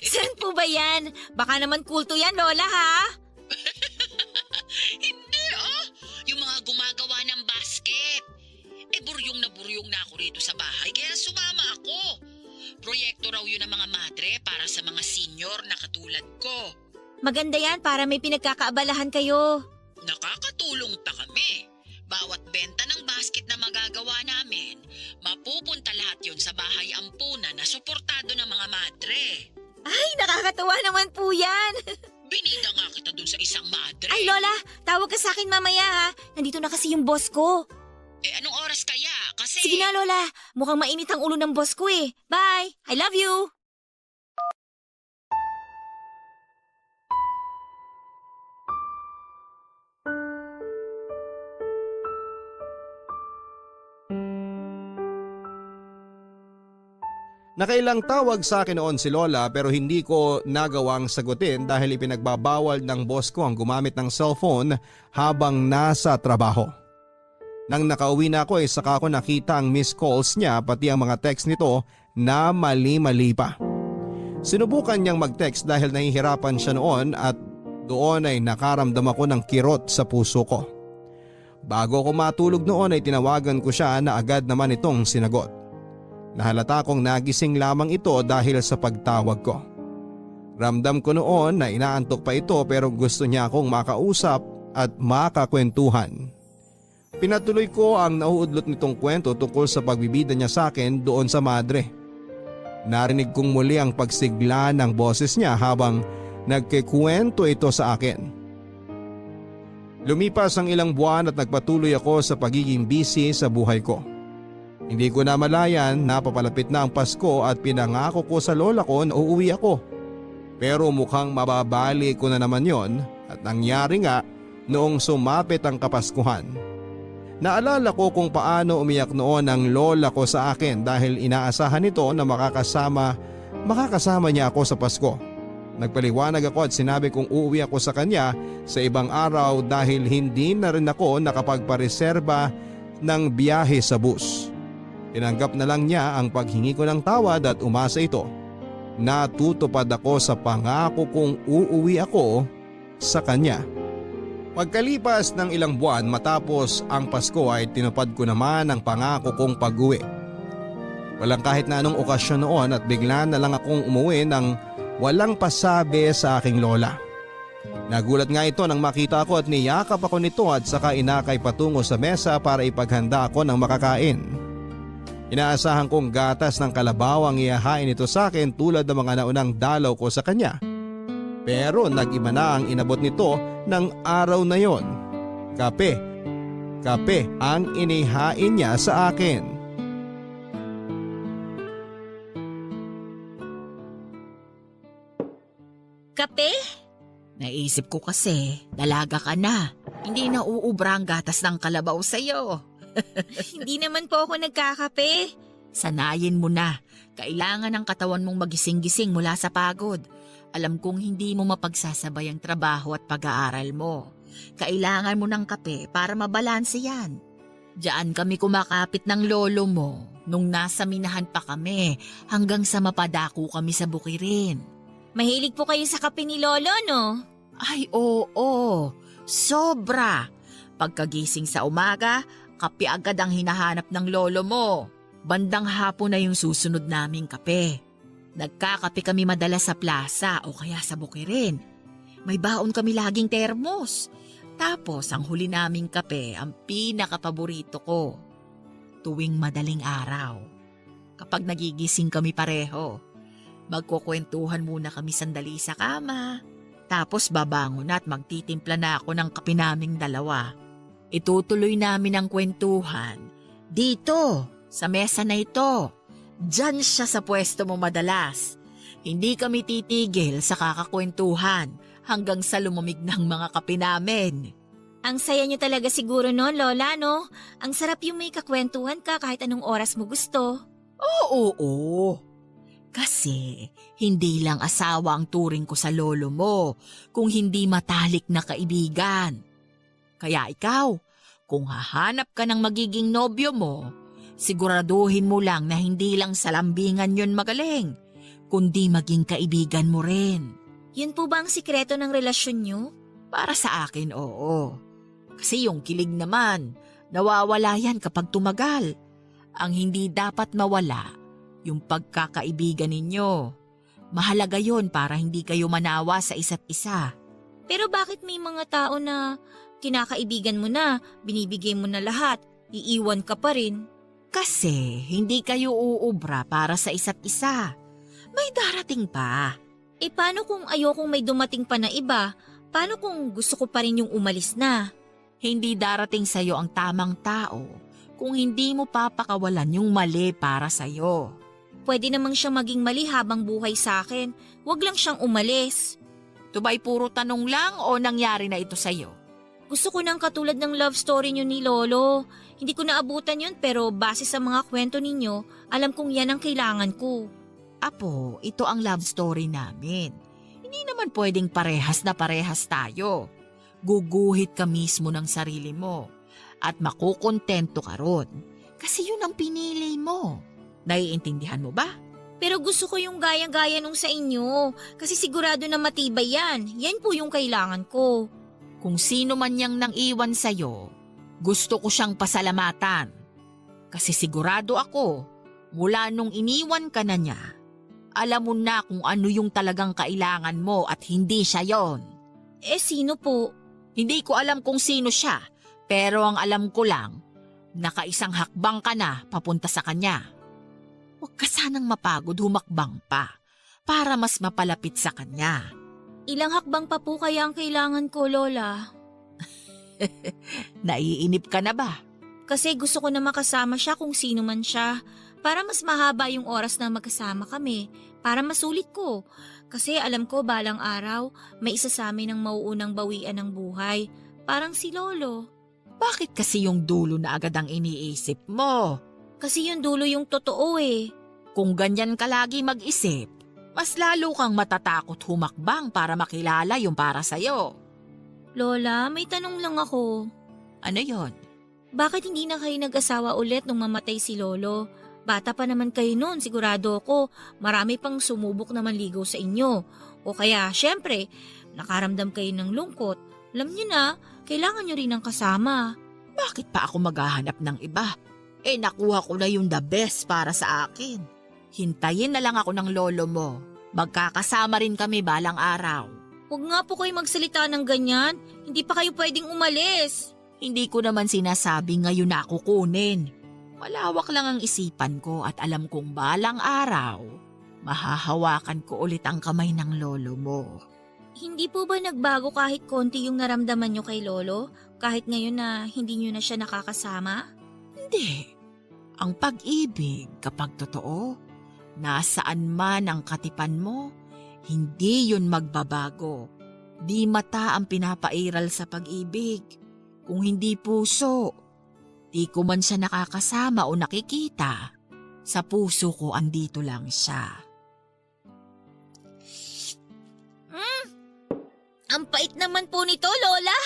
Saan po ba yan? Baka naman kulto yan, Lola, ha? Hindi yung mga gumagawa ng basket. Buryong na ako rito sa bahay kaya sumama ako. Proyekto raw yun ng mga madre para sa mga senior na katulad ko. Maganda yan para may pinagkakaabalahan kayo. Nakakatulong pa kami. Bawat benta ng basket na magagawa namin, mapupunta lahat yun sa bahay ampunan na suportado ng mga madre. Ay, nakakatuwa naman po yan. Binida nga kita dun sa isang madre. Ay, Lola, tawag ka sa akin mamaya, ha? Nandito na kasi yung boss ko. Anong oras kaya? Kasi... Sige na, Lola. Mukhang mainit ang ulo ng boss ko eh. Bye! I love you! Nakailang tawag sa akin noon si Lola pero hindi ko nagawang sagutin dahil ipinagbabawal ng boss ko ang gumamit ng cellphone habang nasa trabaho. Nang nakauwi na ako saka ko nakita ang missed calls niya pati ang mga text nito na mali-mali pa. Sinubukan niyang mag-text dahil nahihirapan siya noon at doon ay nakaramdam ako ng kirot sa puso ko. Bago ako matulog noon ay tinawagan ko siya na agad naman itong sinagot. Nahalata kong nagising lamang ito dahil sa pagtawag ko. Ramdam ko noon na inaantok pa ito pero gusto niya akong makausap at makakwentuhan. Pinatuloy ko ang nauudlot nitong kwento tungkol sa pagbibida niya sa akin doon sa madre. Narinig kong muli ang pagsigla ng boses niya habang nagkikwento ito sa akin. Lumipas ang ilang buwan at nagpatuloy ako sa pagiging busy sa buhay ko. Hindi ko na malayan, napapalapit na ang Pasko at pinangako ko sa lola ko na uuwi ako. Pero mukhang mababali ko na naman yon at nangyari nga noong sumapit ang Kapaskuhan. Naalala ko kung paano umiyak noon ang lola ko sa akin dahil inaasahan nito na makakasama niya ako sa Pasko. Nagpaliwanag ako at sinabi kong uuwi ako sa kanya sa ibang araw dahil hindi na rin ako nakapagpareserba ng biyahe sa bus. Tinanggap na lang niya ang paghingi ko ng tawad at umasa ito. Natutupad ako sa pangako kong uuwi ako sa kanya. Pagkalipas ng ilang buwan matapos ang Pasko ay tinupad ko naman ang pangako kong pag-uwi. Walang kahit na anong okasyon noon at bigla na lang akong umuwi ng walang pasabi sa aking lola. Nagulat nga ito nang makita ko at niyakap ako nito at saka inakay patungo sa mesa para ipaghanda ako ng makakain. Inaasahan kong gatas ng kalabaw ang ihahain ito sa akin tulad ng mga naunang dalaw ko sa kanya. Pero nag-iba na ang inabot nito ng araw na yon. Kape. Kape ang inihain niya sa akin. Kape? Naisip ko kasi, dalaga ka na. Hindi na uubra ang gatas ng kalabaw sa'yo. Hindi naman po ako nagkakape. Sanayin mo na. Kailangan ng katawan mong magising-gising mula sa pagod. Alam kong hindi mo mapagsasabay ang trabaho at pag-aaral mo. Kailangan mo ng kape para mabalanse yan. Diyan kami kumakapit ng lolo mo nung nasa minahan pa kami hanggang sa mapadako kami sa bukirin. Mahilig po kayo sa kape ni Lolo, no? Ay oo, sobra. Pagkagising sa umaga, kape agad ang hinahanap ng lolo mo. Bandang hapon na yung susunod naming kape. Nagkakape kami madalas sa plaza o kaya sa bukirin. May baon kami laging termos. Tapos ang huli naming kape ang pinakapaborito ko. Tuwing madaling araw. Kapag nagigising kami pareho, magkukwentuhan muna kami sandali sa kama. Tapos babangon at magtitimpla na ako ng kape naming dalawa. Itutuloy namin ang kwentuhan. Dito, sa mesa na ito. Diyan siya sa pwesto mo madalas. Hindi kami titigil sa kakakwentuhan hanggang sa lumamig ng mga kape namin. Ang saya niyo talaga siguro noon, Lola, no? Ang sarap yung may kakwentuhan ka kahit anong oras mo gusto. Oo. Kasi hindi lang asawa ang turing ko sa lolo mo, kung hindi matalik na kaibigan. Kaya ikaw, kung hahanap ka ng magiging nobyo mo, siguraduhin mo lang na hindi lang sa lambingan yun magaling, kundi maging kaibigan mo rin. Yun po ba ang sikreto ng relasyon niyo? Para sa akin, oo. Kasi yung kilig naman, nawawala yan kapag tumagal. Ang hindi dapat mawala, yung pagkakaibigan ninyo. Mahalaga yon para hindi kayo manawa sa isa't isa. Pero bakit may mga tao na kinakaibigan mo na, binibigay mo na lahat, iiwan ka pa rin? Kasi hindi kayo uubra para sa isa't isa. May darating pa. Paano kung ayokong may dumating pa na iba? Paano kung gusto ko pa rin yung umalis na? Hindi darating sa'yo ang tamang tao kung hindi mo papakawalan yung mali para sa'yo. Pwede namang siyang maging mali habang buhay sa akin. Huwag lang siyang umalis. Ito ba'y puro tanong lang o nangyari na ito sa'yo? Gusto ko ng katulad ng love story niyo ni Lolo. Hindi ko naabutan yun pero base sa mga kwento ninyo, alam kong yan ang kailangan ko. Apo, ito ang love story namin. Hindi naman pwedeng parehas na parehas tayo. Guguhit ka mismo ng sarili mo at makukontento ka ron. Kasi yun ang pinili mo. Naiintindihan mo ba? Pero gusto ko yung gaya-gaya nung sa inyo kasi sigurado na matibay yan. Yan po yung kailangan ko. Kung sino man niyang nang iwan sa'yo, gusto ko siyang pasalamatan. Kasi sigurado ako, mula nung iniwan ka na niya, alam mo na kung ano yung talagang kailangan mo at hindi siya yon. Sino po? Hindi ko alam kung sino siya, Pero ang alam ko lang, nakaisang hakbang ka na papunta sa kanya. Huwag ka sanang mapagod humakbang pa para mas mapalapit sa kanya. Ilang hakbang pa po kaya ang kailangan ko, Lola? Naiinip ka na ba? Kasi gusto ko na makasama siya kung sino man siya. Para mas mahaba yung oras na magkasama kami. Para masulit ko. Kasi alam ko balang araw, may isa sa amin ang mauunang bawian ng buhay. Parang si Lolo. Bakit kasi yung dulo na agad ang iniisip mo? Kasi yung dulo yung totoo eh. Kung ganyan ka lagi mag-isip, mas lalo kang matatakot humakbang para makilala yung para sa'yo. Lola, may tanong lang ako. Ano yon? Bakit hindi na kayo nag-asawa ulit nung mamatay si Lolo? Bata pa naman kayo noon, sigurado ako. Marami pang sumubok na manligaw sa inyo. O kaya, syempre, nakaramdam kayo ng lungkot. Alam niyo na, kailangan niyo rin ng kasama. Bakit pa ako maghahanap ng iba? Nakuha ko na yung the best para sa akin. Hintayin na lang ako ng lolo mo. Magkakasama rin kami balang araw. Huwag nga po kayo magsalita ng ganyan. Hindi pa kayo pwedeng umalis. Hindi ko naman sinasabi ngayon na ako kunin. Malawak lang ang isipan ko at alam kong balang araw, mahahawakan ko ulit ang kamay ng lolo mo. Hindi po ba nagbago kahit konti yung naramdaman niyo kay Lolo? Kahit ngayon na hindi niyo na siya nakakasama? Hindi. Ang pag-ibig kapag totoo, nasaan man ang katipan mo, hindi yun magbabago. Di mata ang pinapairal sa pag-ibig. Kung hindi puso, di ko man siya nakakasama o nakikita. Sa puso ko andito lang siya. Ang pait naman po nito, Lola.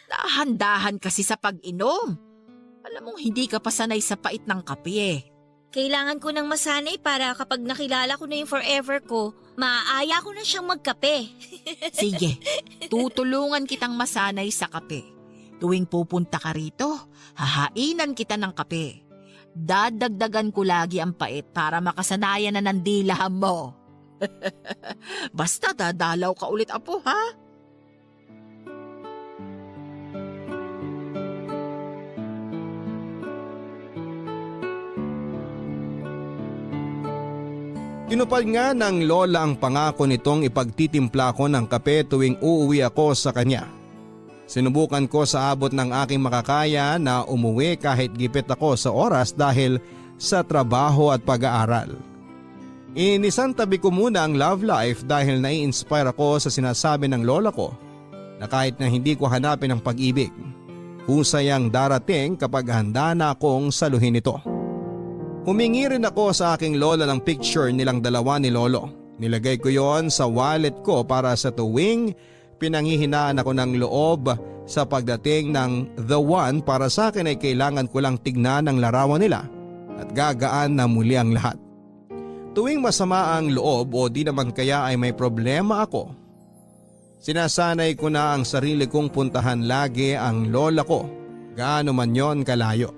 Dahan-dahan kasi sa pag-inom. Alam mong hindi ka pa sanay sa pait ng kape eh. Kailangan ko nang masanay para kapag nakilala ko na yung forever ko, maaaya ko na siyang magkape. Sige, tutulungan kitang masanay sa kape. Tuwing pupunta ka rito, hahainan kita ng kape. Dadagdagan ko lagi ang pait para makasanayan na ng dilaham mo. Basta dadalaw ka ulit, apo, ha? Tinupad nga ng lola ang pangako nitong ipagtitimpla ko ng kape tuwing uuwi ako sa kanya. Sinubukan ko sa abot ng aking makakaya na umuwi kahit gipit ako sa oras dahil sa trabaho at pag-aaral. Inisantabi ko muna ang love life dahil nai-inspire ako sa sinasabi ng lola ko na kahit na hindi ko hanapin ang pag-ibig, husay ang darating kapag handa na akong saluhin ito. Humingi rin ako sa aking lola ng picture nilang dalawa ni lolo. Nilagay ko yon sa wallet ko para sa tuwing pinanghihinaan ako ng loob sa pagdating ng the one para sa akin ay kailangan ko lang tignan ang larawan nila at gagaan na muli ang lahat. Tuwing masama ang loob o di naman kaya ay may problema ako, sinasanay ko na ang sarili kong puntahan lagi ang lola ko, gaano man yon kalayo.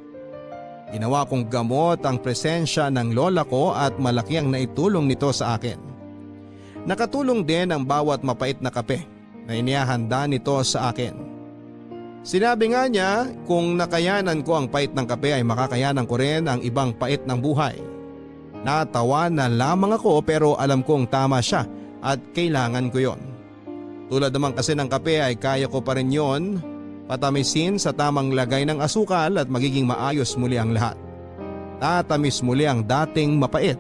Ginawa kong gamot ang presensya ng lola ko at malaki ang naitulong nito sa akin. Nakatulong din ang bawat mapait na kape na inihahanda nito sa akin. Sinabi nga niya kung nakayanan ko ang pait ng kape ay makakayanan ko rin ang ibang pait ng buhay. Natawa na lamang ako pero alam kong tama siya at kailangan ko yon. Tulad naman kasi ng kape ay kaya ko pa rin yon patamisin sa tamang lagay ng asukal at magiging maayos muli ang lahat. Tatamis muli ang dating mapait.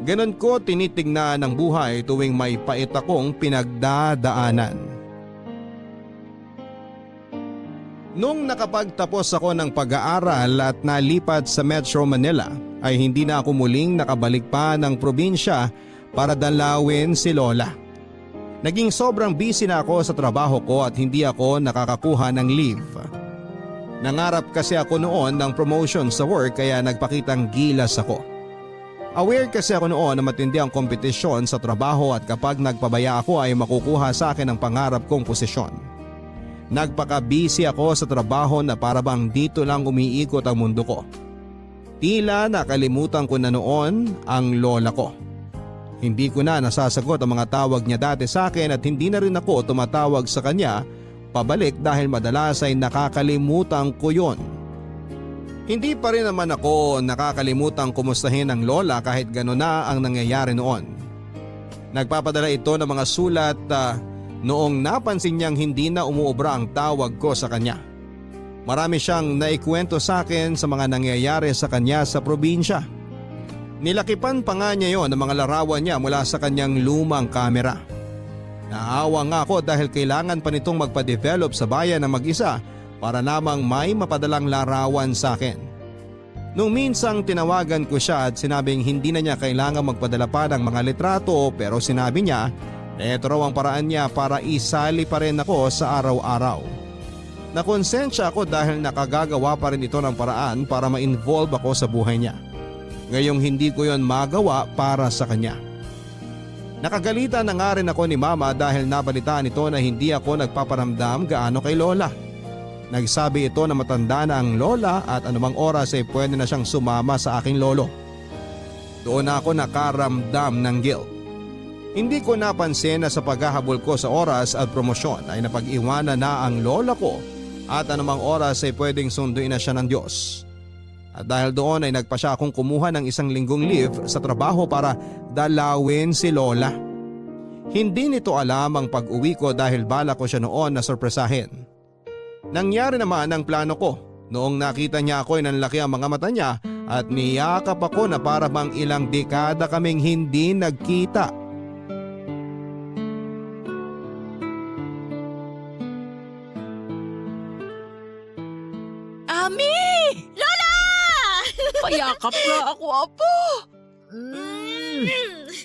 Ganon ko tinitignan ang buhay tuwing may pait akong pinagdadaanan. Nung nakapagtapos ako ng pag-aaral at nalipat sa Metro Manila ay hindi na ako muling nakabalik pa ng probinsya para dalawin si Lola. Naging sobrang busy na ako sa trabaho ko at hindi ako nakakakuha ng leave. Nangarap kasi ako noon ng promotion sa work kaya nagpakitang gilas ako. Aware kasi ako noon na matindi ang kompetisyon sa trabaho at kapag nagpabaya ako ay makukuha sa akin ang pangarap kong posisyon. Nagpaka-busy ako sa trabaho na para bang dito lang umiikot ang mundo ko. Tila nakalimutan ko na noon ang lola ko. Hindi ko na nasasagot ang mga tawag niya dati sa akin at hindi na rin ako tumatawag sa kanya pabalik dahil madalas ay nakakalimutan ko yon. Hindi pa rin naman ako nakakalimutang kumustahin ang lola kahit gano'n na ang nangyayari noon. Nagpapadala ito ng mga sulat noong napansin niyang hindi na umuubra ang tawag ko sa kanya. Marami siyang naikwento sa akin sa mga nangyayari sa kanya sa probinsya. Nilakipan pa nga niya yon ng mga larawan niya mula sa kanyang lumang kamera. Naawa nga ako dahil kailangan pa nitong magpa-develop sa bayan ng mag-isa para namang may mapadalang larawan sa akin. Nung minsang tinawagan ko siya at sinabing hindi na niya kailangan magpadala pa ng mga litrato pero sinabi niya na ito raw ang paraan niya para isali pa rin ako sa araw-araw. Nakonsensya ako dahil nakagagawa pa rin ito ng paraan para ma-involve ako sa buhay niya. Ngayong hindi ko yon magawa para sa kanya. Nakagalitan na nga rin ako ni Mama dahil nabalitaan ito na hindi ako nagpaparamdam gaano kay Lola. Nagsabi ito na matanda na ang lola at anumang oras ay pwede na siyang sumama sa aking lolo. Doon ako nakaramdam ng guilt. Hindi ko napansin na sa paghahabol ko sa oras at promosyon ay napag-iwanan na ang lola ko at anumang oras ay pwedeng sunduin na siya ng Diyos. At dahil doon ay nagpa siya akong kumuha ng 1 linggong leave sa trabaho para dalawin si lola. Hindi nito alam ang pag-uwi ko dahil bala ko siya noon na sorpresahin. Nangyari naman ang plano ko. Noong nakita niya ako ay nanlaki ang mga mata niya at niyakap ako na para bang ilang dekada kaming hindi nagkita. Ami! Lola! Payakap nga ako, Apo!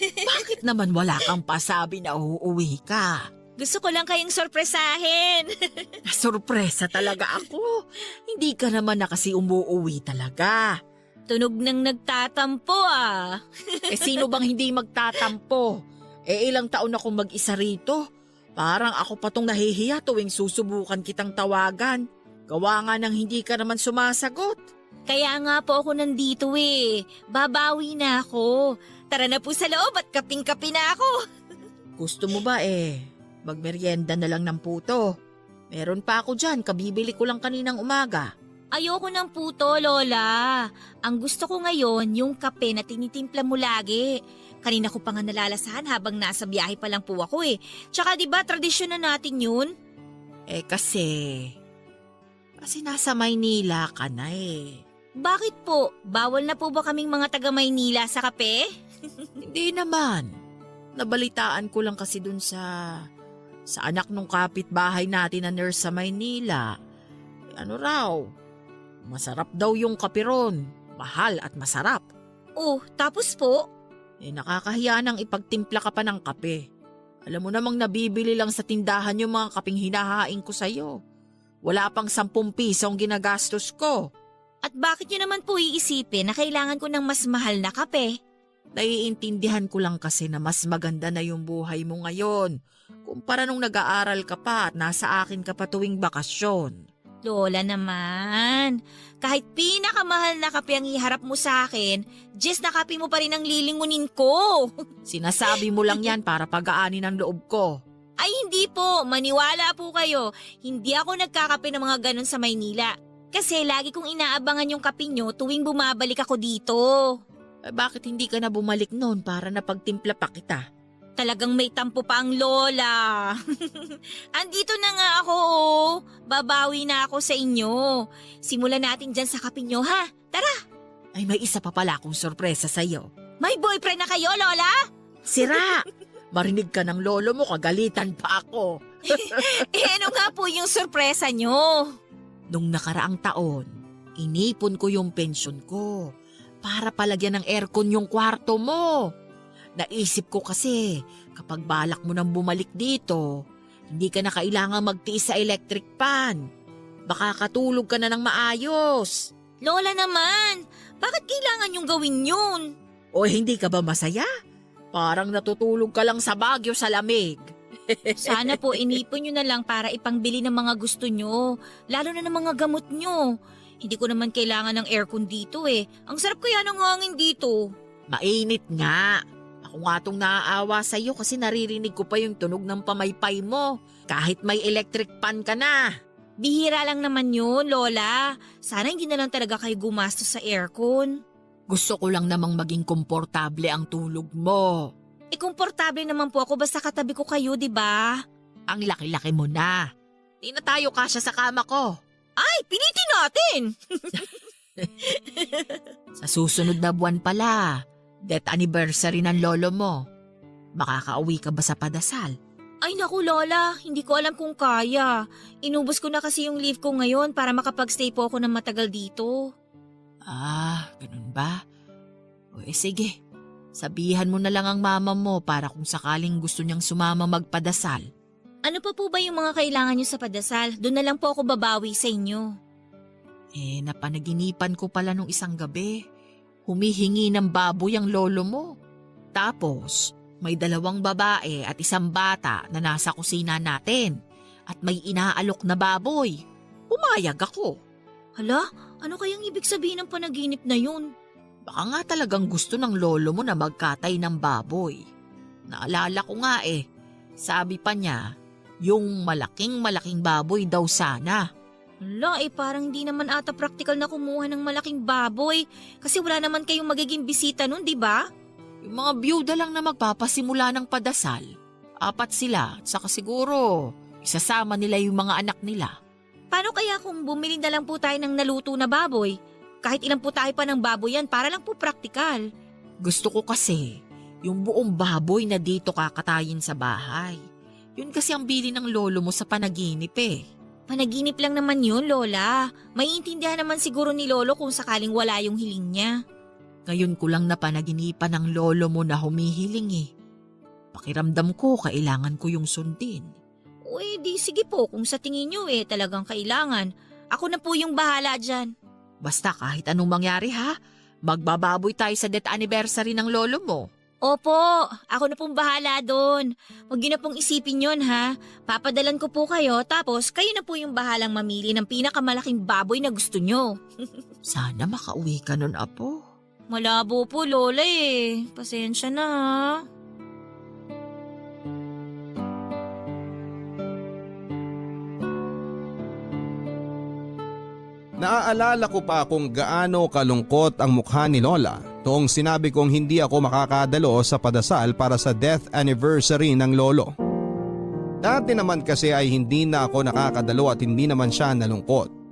Bakit naman wala kang pasabi na uuwi ka? Gusto ko lang kayong sorpresahin. Sorpresa talaga ako. Hindi ka naman na kasi umuuwi talaga. Tunog nang nagtatampo ah. Sino bang hindi magtatampo? Ilang taon akong mag-isa rito. Parang ako pa tong nahihiya tuwing susubukan kitang tawagan. Gawa nga nang hindi ka naman sumasagot. Kaya nga po ako nandito eh. Babawi na ako. Tara na po sa loob at kaping-kapi na ako. Gusto mo ba magmeryenda na lang ng puto? Meron pa ako dyan, kabibili ko lang kaninang umaga. Ayoko ng puto, Lola. Ang gusto ko ngayon, yung kape na tinitimpla mo lagi. Kanina ko pa nga nalalasahan habang nasa biyahe pa lang po ako eh. Tsaka diba tradisyon na natin yun? Kasi nasa Maynila ka na eh. Bakit po? Bawal na po ba kaming mga taga Maynila sa kape? Hindi naman. Nabalitaan ko lang kasi dun sa anak nung kapitbahay natin na nurse sa Maynila. Ano raw? Masarap daw yung kape ron. Mahal at masarap. Oh, tapos po? Nakakahiya nang ipagtimpla ka pa ng kape. Alam mo namang nabibili lang sa tindahan yung mga kapeng hinahain ko sa'yo. Wala pang 10 piso ang ginagastos ko. At bakit nyo naman po iisipin na kailangan ko ng mas mahal na kape? Naiintindihan ko lang kasi na mas maganda na yung buhay mo ngayon kumpara nung nag-aaral ka pa at nasa akin ka pa tuwing bakasyon. Lola naman, kahit pinakamahal na kape ang iharap mo sa akin, just na kape mo pa rin ang lilingunin ko. Sinasabi mo lang yan para pagaanin ang loob ko. Ay hindi po, maniwala po kayo. Hindi ako nagkakape ng mga ganon sa Maynila. Kasi lagi kong inaabangan yung kape nyo tuwing bumabalik ako dito. Bakit hindi ka na bumalik noon para napagtimpla pa kita? Talagang may tampo pa ang lola. Andito na nga ako oh. Babawi na ako sa inyo. Simulan natin dyan sa kape nyo ha. Tara! Ay may isa pa pala akong sorpresa sa'yo. May boyfriend na kayo, Lola? Sira! Marinig ka ng lolo mo, kagalitan pa ako. Ano nga po yung sorpresa nyo? Nung nakaraang taon, inipon ko yung pensyon ko para palagyan ng aircon yung kwarto mo. Naisip ko kasi kapag balak mo nang bumalik dito, hindi ka na kailangan magtiis sa electric fan. Baka katulog ka na ng maayos. Lola naman, bakit kailangan yung gawin yun? O hindi ka ba masaya? Parang natutulog ka lang sa Baguio sa lamig. Sana po inipon nyo na lang para ipangbili ng mga gusto nyo, lalo na ng mga gamot nyo. Hindi ko naman kailangan ng aircon dito eh. Ang sarap kaya ng hangin dito. Mainit nga. Ako Ako nga tong naaawa sa'yo kasi naririnig ko pa yung tunog ng pamaypay mo. Kahit may electric pan ka na. Bihira lang naman yun, Lola. Sana hindi na lang talaga kayo gumastos sa aircon. Gusto ko lang namang maging komportable ang tulog mo. Komportable naman po ako basta katabi ko kayo, di ba? Ang laki-laki mo na. Di na tayo kasya sa kama ko. Ay, pinitin natin! Sa susunod na buwan pala, death anniversary ng lolo mo. Makakauwi ka ba sa padasal? Ay naku, Lola, hindi ko alam kung kaya. Inubos ko na kasi yung leave ko ngayon para makapag-stay po ako ng matagal dito. Ah, ganun ba? O sige, sabihan mo na lang ang mama mo para kung sakaling gusto niyang sumama magpadasal. Ano pa po ba yung mga kailangan niyo sa padasal? Doon na lang po ako babawi sa inyo. Napanaginipan ko pala nung isang gabi. Humihingi ng baboy ang lolo mo. Tapos, may 2 babae at 1 bata na nasa kusina natin. At may inaalok na baboy. Pumayag ako. Hala, ano kayang ibig sabihin ng panaginip na yun? Baka nga talagang gusto ng lolo mo na magkatay ng baboy. Naalala ko nga sabi pa niya, yung malaking baboy daw sana. Hala, parang di naman ata praktikal na kumuha ng malaking baboy kasi wala naman kayong magiging bisita nun, di ba? Yung mga byuda lang na magpapasimula ng padasal. 4 sila, at saka siguro isasama nila yung mga anak nila. Paano kaya kung bumili na lang po tayo ng naluto na baboy? Kahit ilang po tayo pa ng baboy yan para lang po praktikal. Gusto ko kasi yung buong baboy na dito kakatayin sa bahay. Yun kasi ang bili ng lolo mo sa panaginip Panaginip lang naman yun, Lola. Maiintindihan naman siguro ni Lolo kung sakaling wala yung hiling niya. Ngayon ko lang napanaginipan ng lolo mo na humihiling Pakiramdam ko kailangan ko yung sundin. Uy, di sige po kung sa tingin niyo talagang kailangan. Ako na po yung bahala dyan. Basta kahit anong mangyari magbababoy tayo sa death anniversary ng lolo mo. Opo, ako na pong bahala doon. Huwag niyo na pong isipin yun Papadalan ko po kayo tapos kayo na po yung bahalang mamili ng pinakamalaking baboy na gusto niyo. Sana makauwi ka nun, Apo. Malabo po, Lola Pasensya na Naaalala ko pa kung gaano kalungkot ang mukha ni Lola noong sinabi kong hindi ako makakadalo sa padasal para sa death anniversary ng lolo. Dati naman kasi ay hindi na ako nakakadalo at hindi naman siya nalungkot.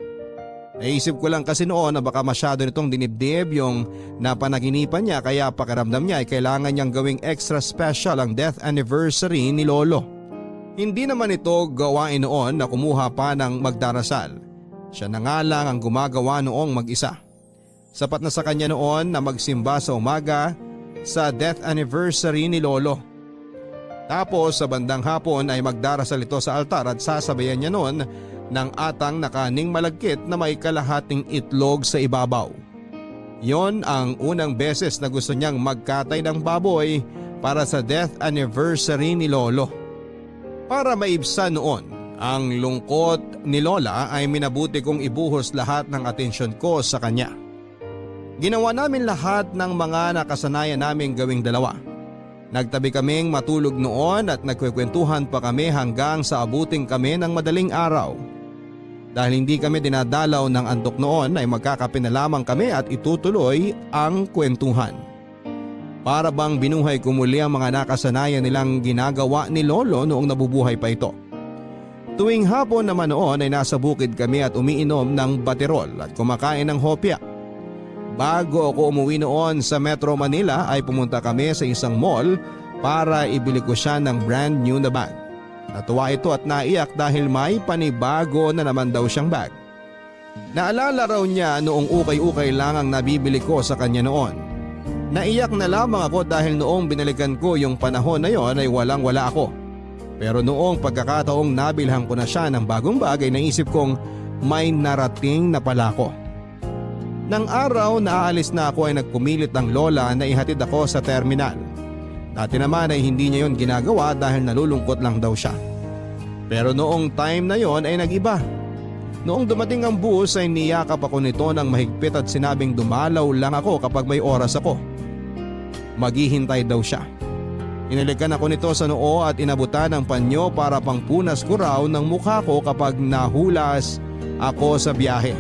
Naisip ko lang kasi noon na baka masyado nitong dinibdib yung napanaginipan niya kaya pakiramdam niya ay kailangan niyang gawing extra special ang death anniversary ni lolo. Hindi naman ito gawain noon na kumuha pa ng magdarasal. Siya na nga lang ang gumagawa noong mag-isa. Sapat na sa kanya noon na magsimba sa umaga sa death anniversary ni lolo. Tapos sa bandang hapon ay magdarasal ito sa altar at sasabayan niya noon ng atang na kaning malagkit na may kalahating itlog sa ibabaw. Yon ang unang beses na gusto niyang magkatay ng baboy para sa death anniversary ni lolo. Para maibsan noon ang lungkot ni Lola ay minabuti kong ibuhos lahat ng atensyon ko sa kanya. Ginawa namin lahat ng mga nakasanayan naming gawing dalawa. Nagtabi kaming matulog noon at nagkwekwentuhan pa kami hanggang sa abuting kami ng madaling araw. Dahil hindi kami dinadalaw ng antok noon ay magkakape na lamang kami at itutuloy ang kwentuhan. Para bang binuhay ko muli ang mga nakasanayan nilang ginagawa ni Lolo noong nabubuhay pa ito. Tuwing hapon naman noon ay nasa bukid kami at umiinom ng baterol at kumakain ng hopya. Bago ako umuwi noon sa Metro Manila ay pumunta kami sa isang mall para ibili ko siya ng brand new na bag. Natuwa ito at naiyak dahil may panibago na naman daw siyang bag. Naalala raw niya noong ukay-ukay lang ang nabibili ko sa kanya noon. Naiyak na lamang ako dahil noong binalikan ko yung panahon na yon ay walang-wala ako. Pero noong pagkakataong nabilhan ko na siya ng bagong bag ay naisip kong may narating na pala ako. Nang araw na aalis na ako ay nagpumilit ang lola na ihatid ako sa terminal. Dati naman ay hindi niya yon ginagawa dahil nalulungkot lang daw siya. Pero noong time na yon ay nag-iba. Noong dumating ang bus ay niyakap ako nito ng mahigpit at sinabing dumalaw lang ako kapag may oras ako. Maghihintay daw siya. Inalikan ako nito sa noo at inabutan ng panyo para pangpunas ko raw ng mukha ko kapag nahulas ako sa biyahe.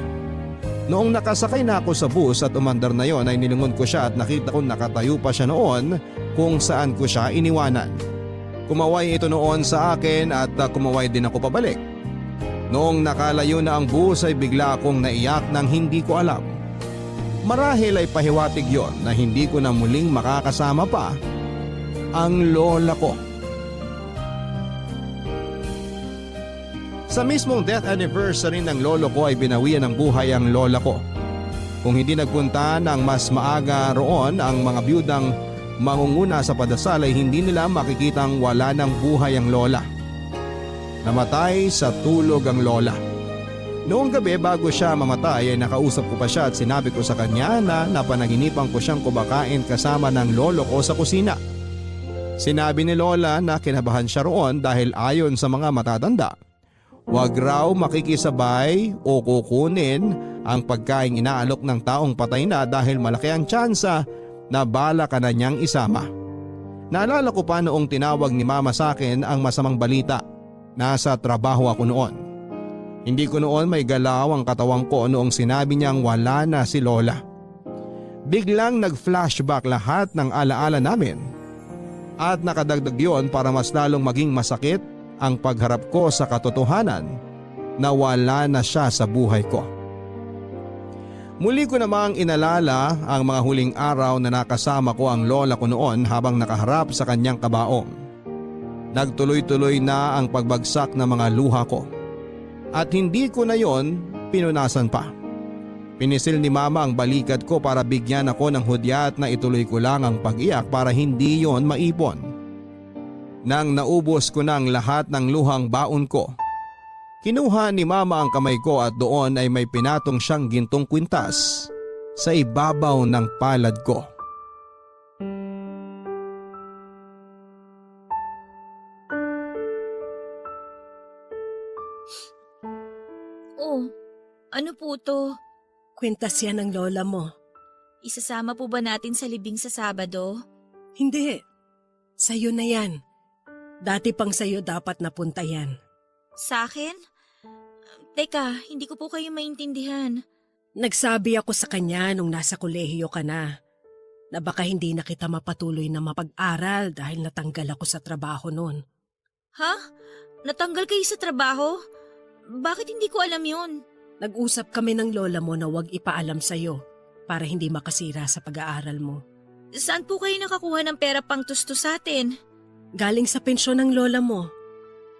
Noong nakasakay na ako sa bus at umandar na yon ay nilingon ko siya at nakita ko nakatayo pa siya noon kung saan ko siya iniwanan. Kumaway ito noon sa akin at kumaway din ako pabalik. Noong nakalayo na ang bus ay bigla akong naiyak nang hindi ko alam. Marahil ay pahiwatig yon na hindi ko na muling makakasama pa ang lola ko. Sa mismong death anniversary ng lolo ko ay binawian ng buhay ang lola ko. Kung hindi nagpunta ng mas maaga roon ang mga biyudang mangunguna sa padasal ay hindi nila makikitang wala ng buhay ang lola. Namatay sa tulog ang lola. Noong gabi bago siya mamatay ay nakausap ko pa siya at sinabi ko sa kanya na napanaginipan ko siyang kumakain kasama ng lolo ko sa kusina. Sinabi ni lola na kinabahan siya roon dahil ayon sa mga matatanda, huwag raw makikisabay o kukunin ang pagkaing inaalok ng taong patay na dahil malaki ang tsansa na bala ka na niyang isama. Naalala ko pa noong tinawag ni mama sa akin ang masamang balita. Nasa trabaho ako noon. Hindi ko noon may galaw ang katawang ko noong sinabi niyang wala na si lola. Biglang nag-flashback lahat ng alaala namin. At nakadagdag yon para mas lalong maging masakit ang pagharap ko sa katotohanan na wala na siya sa buhay ko. Muli ko namang inalala ang mga huling araw na nakasama ko ang lola ko noon habang nakaharap sa kanyang kabaong. Nagtuloy-tuloy na ang pagbagsak ng mga luha ko. At hindi ko na yon pinunasan pa. Pinisil ni mama ang balikat ko para bigyan ako ng hudyat na ituloy ko lang ang pag-iyak para hindi yon maipon. Nang naubos ko ng lahat ng luhang baon ko, kinuha ni mama ang kamay ko at doon ay may pinatong siyang gintong kwintas sa ibabaw ng palad ko. Oh, ano po to? Kwintas yan ng lola mo. Isasama po ba natin sa libing sa Sabado? Hindi. Sa'yo na yan. Dati pang sa'yo dapat napunta yan. Sa akin? Teka, hindi ko po kayo maintindihan. Nagsabi ako sa kanya nung nasa kolehiyo ka na baka hindi na kita mapatuloy na mapag-aral dahil natanggal ako sa trabaho noon. Ha? Natanggal kayo sa trabaho? Bakit hindi ko alam yun? Nag-usap kami ng lola mo na huwag ipaalam sa'yo para hindi makasira sa pag-aaral mo. Saan po kayo nakakuha ng pera pang tusto sa atin? Galing sa pensyon ng lola mo.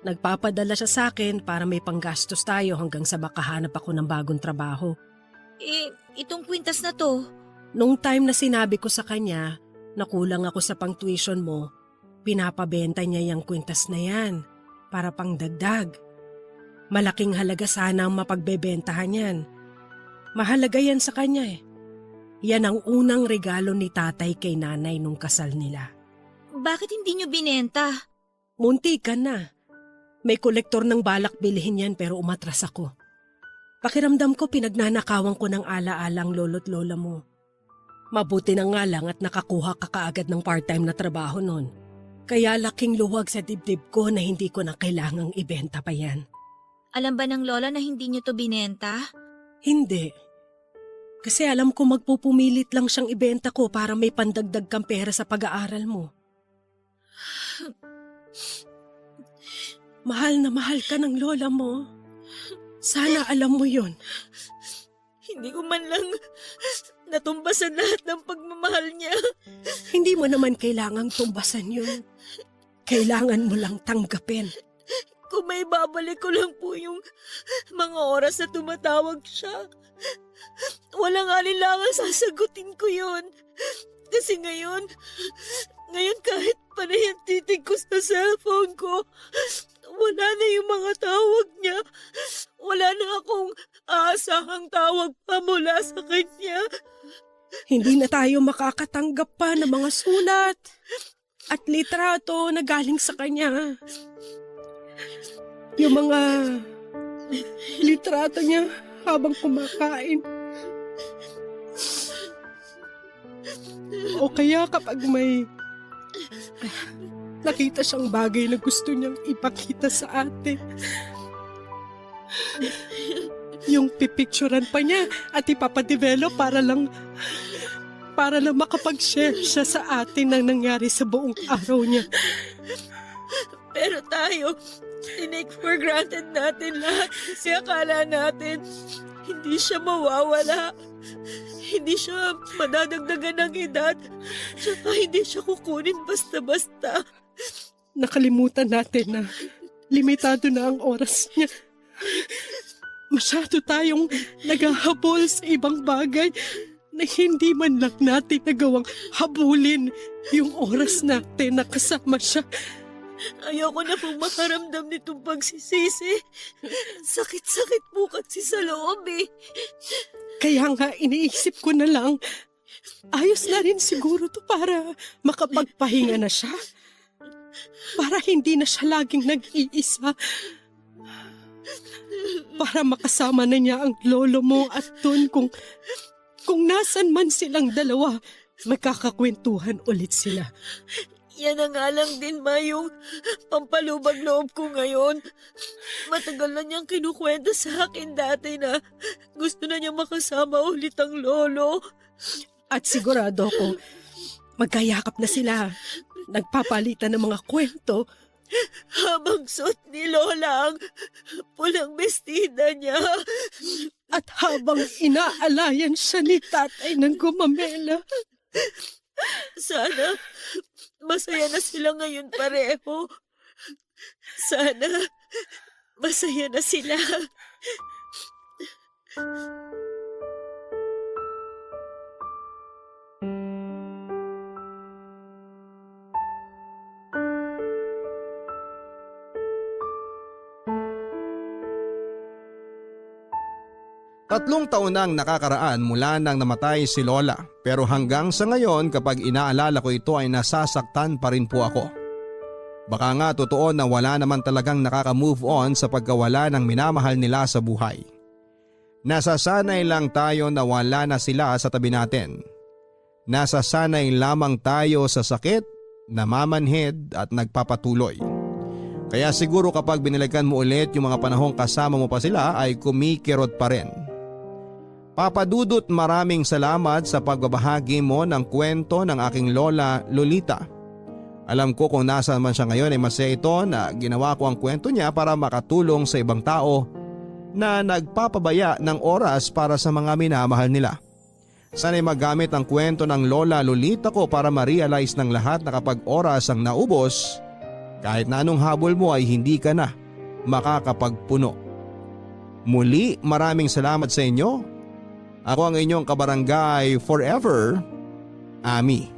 Nagpapadala siya sa akin para may panggastos tayo hanggang sa makahanap ako ng bagong trabaho. Itong kwintas na to. Nung time na sinabi ko sa kanya na kulang ako sa pang-tuition mo, pinapabenta niya yung kwintas na yan para pangdagdag. Malaking halaga sana ang mapagbebentahan yan. Mahalaga yan sa kanya eh. Yan ang unang regalo ni tatay kay nanay nung kasal nila. Bakit hindi nyo binenta? Munti ka na. May kolektor ng balak bilhin yan pero umatras ako. Pakiramdam ko pinagnanakawan ko ng ala-alang lolo't lola mo. Mabuti na nga lang at nakakuha ka kaagad ng part-time na trabaho nun. Kaya laking luwag sa dibdib ko na hindi ko na kailangang ibenta pa yan. Alam ba ng lola na hindi nyo to binenta? Hindi. Kasi alam ko magpupumilit lang siyang ibenta ko para may pandagdag kang pera sa pag-aaral mo. Mahal na mahal ka ng lola mo. Sana alam mo yon. Hindi ko man lang natumbasan lahat ng pagmamahal niya. Hindi mo naman kailangang tumbasan yun. Kailangan mo lang tanggapin. Kung may babalik ko lang po yung mga oras na tumatawag siya. Walang alinlangan sasagutin ko yun. Kasi ngayon kahit panay ang titig ko sa cellphone ko, wala na yung mga tawag niya. Wala na akong aasahang tawag pa mula sa kanya. Hindi na tayo makakatanggap pa ng mga sulat at litrato na galing sa kanya. Yung mga litrato niya habang kumakain. O kaya kapag may nakita siyang bagay na gusto niyang ipakita sa atin. Yung pipicturan pa niya at ipapadevelop para lang makapag-share siya sa atin ng nangyari sa buong araw niya. Pero tayo, tinake for granted natin lahat kasi akala natin hindi siya mawawala. Hindi siya madadagdagan ng edad. Tsaka hindi siya kukunin basta-basta. Nakalimutan natin na limitado na ang oras niya. Masyado tayong naghahabol sa ibang bagay na hindi man lang natin nagawang habulin yung oras natin na kasama siya. Ayoko na pong makaramdam nitong pagsisisi. Sakit-sakit po kasi sa loob eh. Kaya nga iniisip ko na lang, ayos na rin siguro to para makapagpahinga na siya. Para hindi na siya laging nag-iisa. Para makasama na niya ang lolo mo at Ton kung nasan man silang dalawa, magkakakwentuhan ulit sila. Yan na nga lang din, Ma, yung pampalubag loob ko ngayon. Matagal na niyang kinukwento sa akin dati na gusto na niya makasama ulit ang lolo. At sigurado ko, magkayakap na sila. Nagpapalitan ng mga kwento. Habang suot ni Lola ang pulang bestida niya. At habang inaalayan siya ni tatay ng gumamela. Sana masaya na sila ngayon pareho. Sana masaya na sila. Tatlong taon nang nakakaraan mula nang namatay si Lola, pero hanggang sa ngayon kapag inaalala ko ito ay nasasaktan pa rin po ako. Baka nga totoo na wala naman talagang nakaka-move on sa pagkawala ng minamahal nila sa buhay. Nasasanay lang tayo na wala na sila sa tabi natin. Nasasanay lamang tayo sa sakit, namamanhid at nagpapatuloy. Kaya siguro kapag binalikan mo ulit yung mga panahong kasama mo pa sila ay kumikirot pa rin. Papa Dudut, maraming salamat sa pagbabahagi mo ng kwento ng aking lola Lolita. Alam ko kung nasa man siya ngayon ay masaya ito na ginawa ko ang kwento niya para makatulong sa ibang tao na nagpapabaya ng oras para sa mga minamahal nila. Sana'y magamit ang kwento ng lola Lolita ko para ma-realize ng lahat na kapag oras ang naubos, kahit na anong habol mo ay hindi ka na makakapagpuno. Muli, maraming salamat sa inyo. Ako ang inyong kabarangay forever, Ami.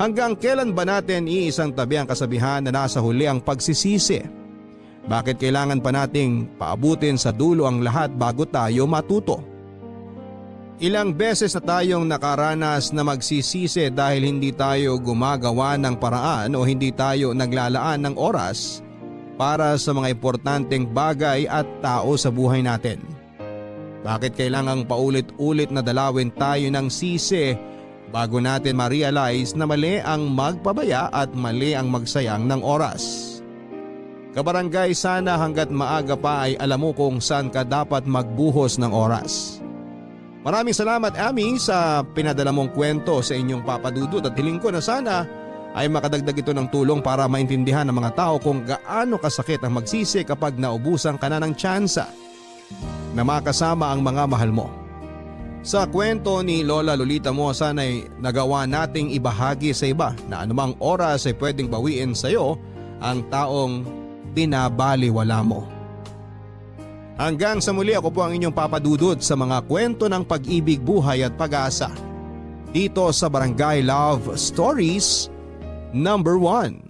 Hanggang kailan ba natin iisang tabi ang kasabihan na nasa huli ang pagsisisi? Bakit kailangan pa nating paabutin sa dulo ang lahat bago tayo matuto? Ilang beses na tayong nakaranas na magsisisi dahil hindi tayo gumagawa ng paraan o hindi tayo naglalaan ng oras para sa mga importanteng bagay at tao sa buhay natin. Bakit kailangang paulit-ulit na dalawin tayo ng sisi bago natin ma-realize na mali ang magpabaya at mali ang magsayang ng oras? Kabarangay, sana hanggat maaga pa ay alam mo kung saan ka dapat magbuhos ng oras. Maraming salamat, Ami, sa pinadala mong kwento sa inyong Papa Dudut at hiling ko na sana ay makadagdag ito ng tulong para maintindihan ng mga tao kung gaano kasakit ang magsisi kapag naubusan ka na ng tsansa na makasama ang mga mahal mo. Sa kwento ni Lola Lolita mo, sana'y nagawa nating ibahagi sa iba na anumang oras ay pwedeng bawiin sa iyo ang taong binabaliwala mo. Hanggang sa muli, ako po ang inyong Papa Dudut sa mga kwento ng pag-ibig, buhay at pag-asa dito sa Barangay Love Stories #1.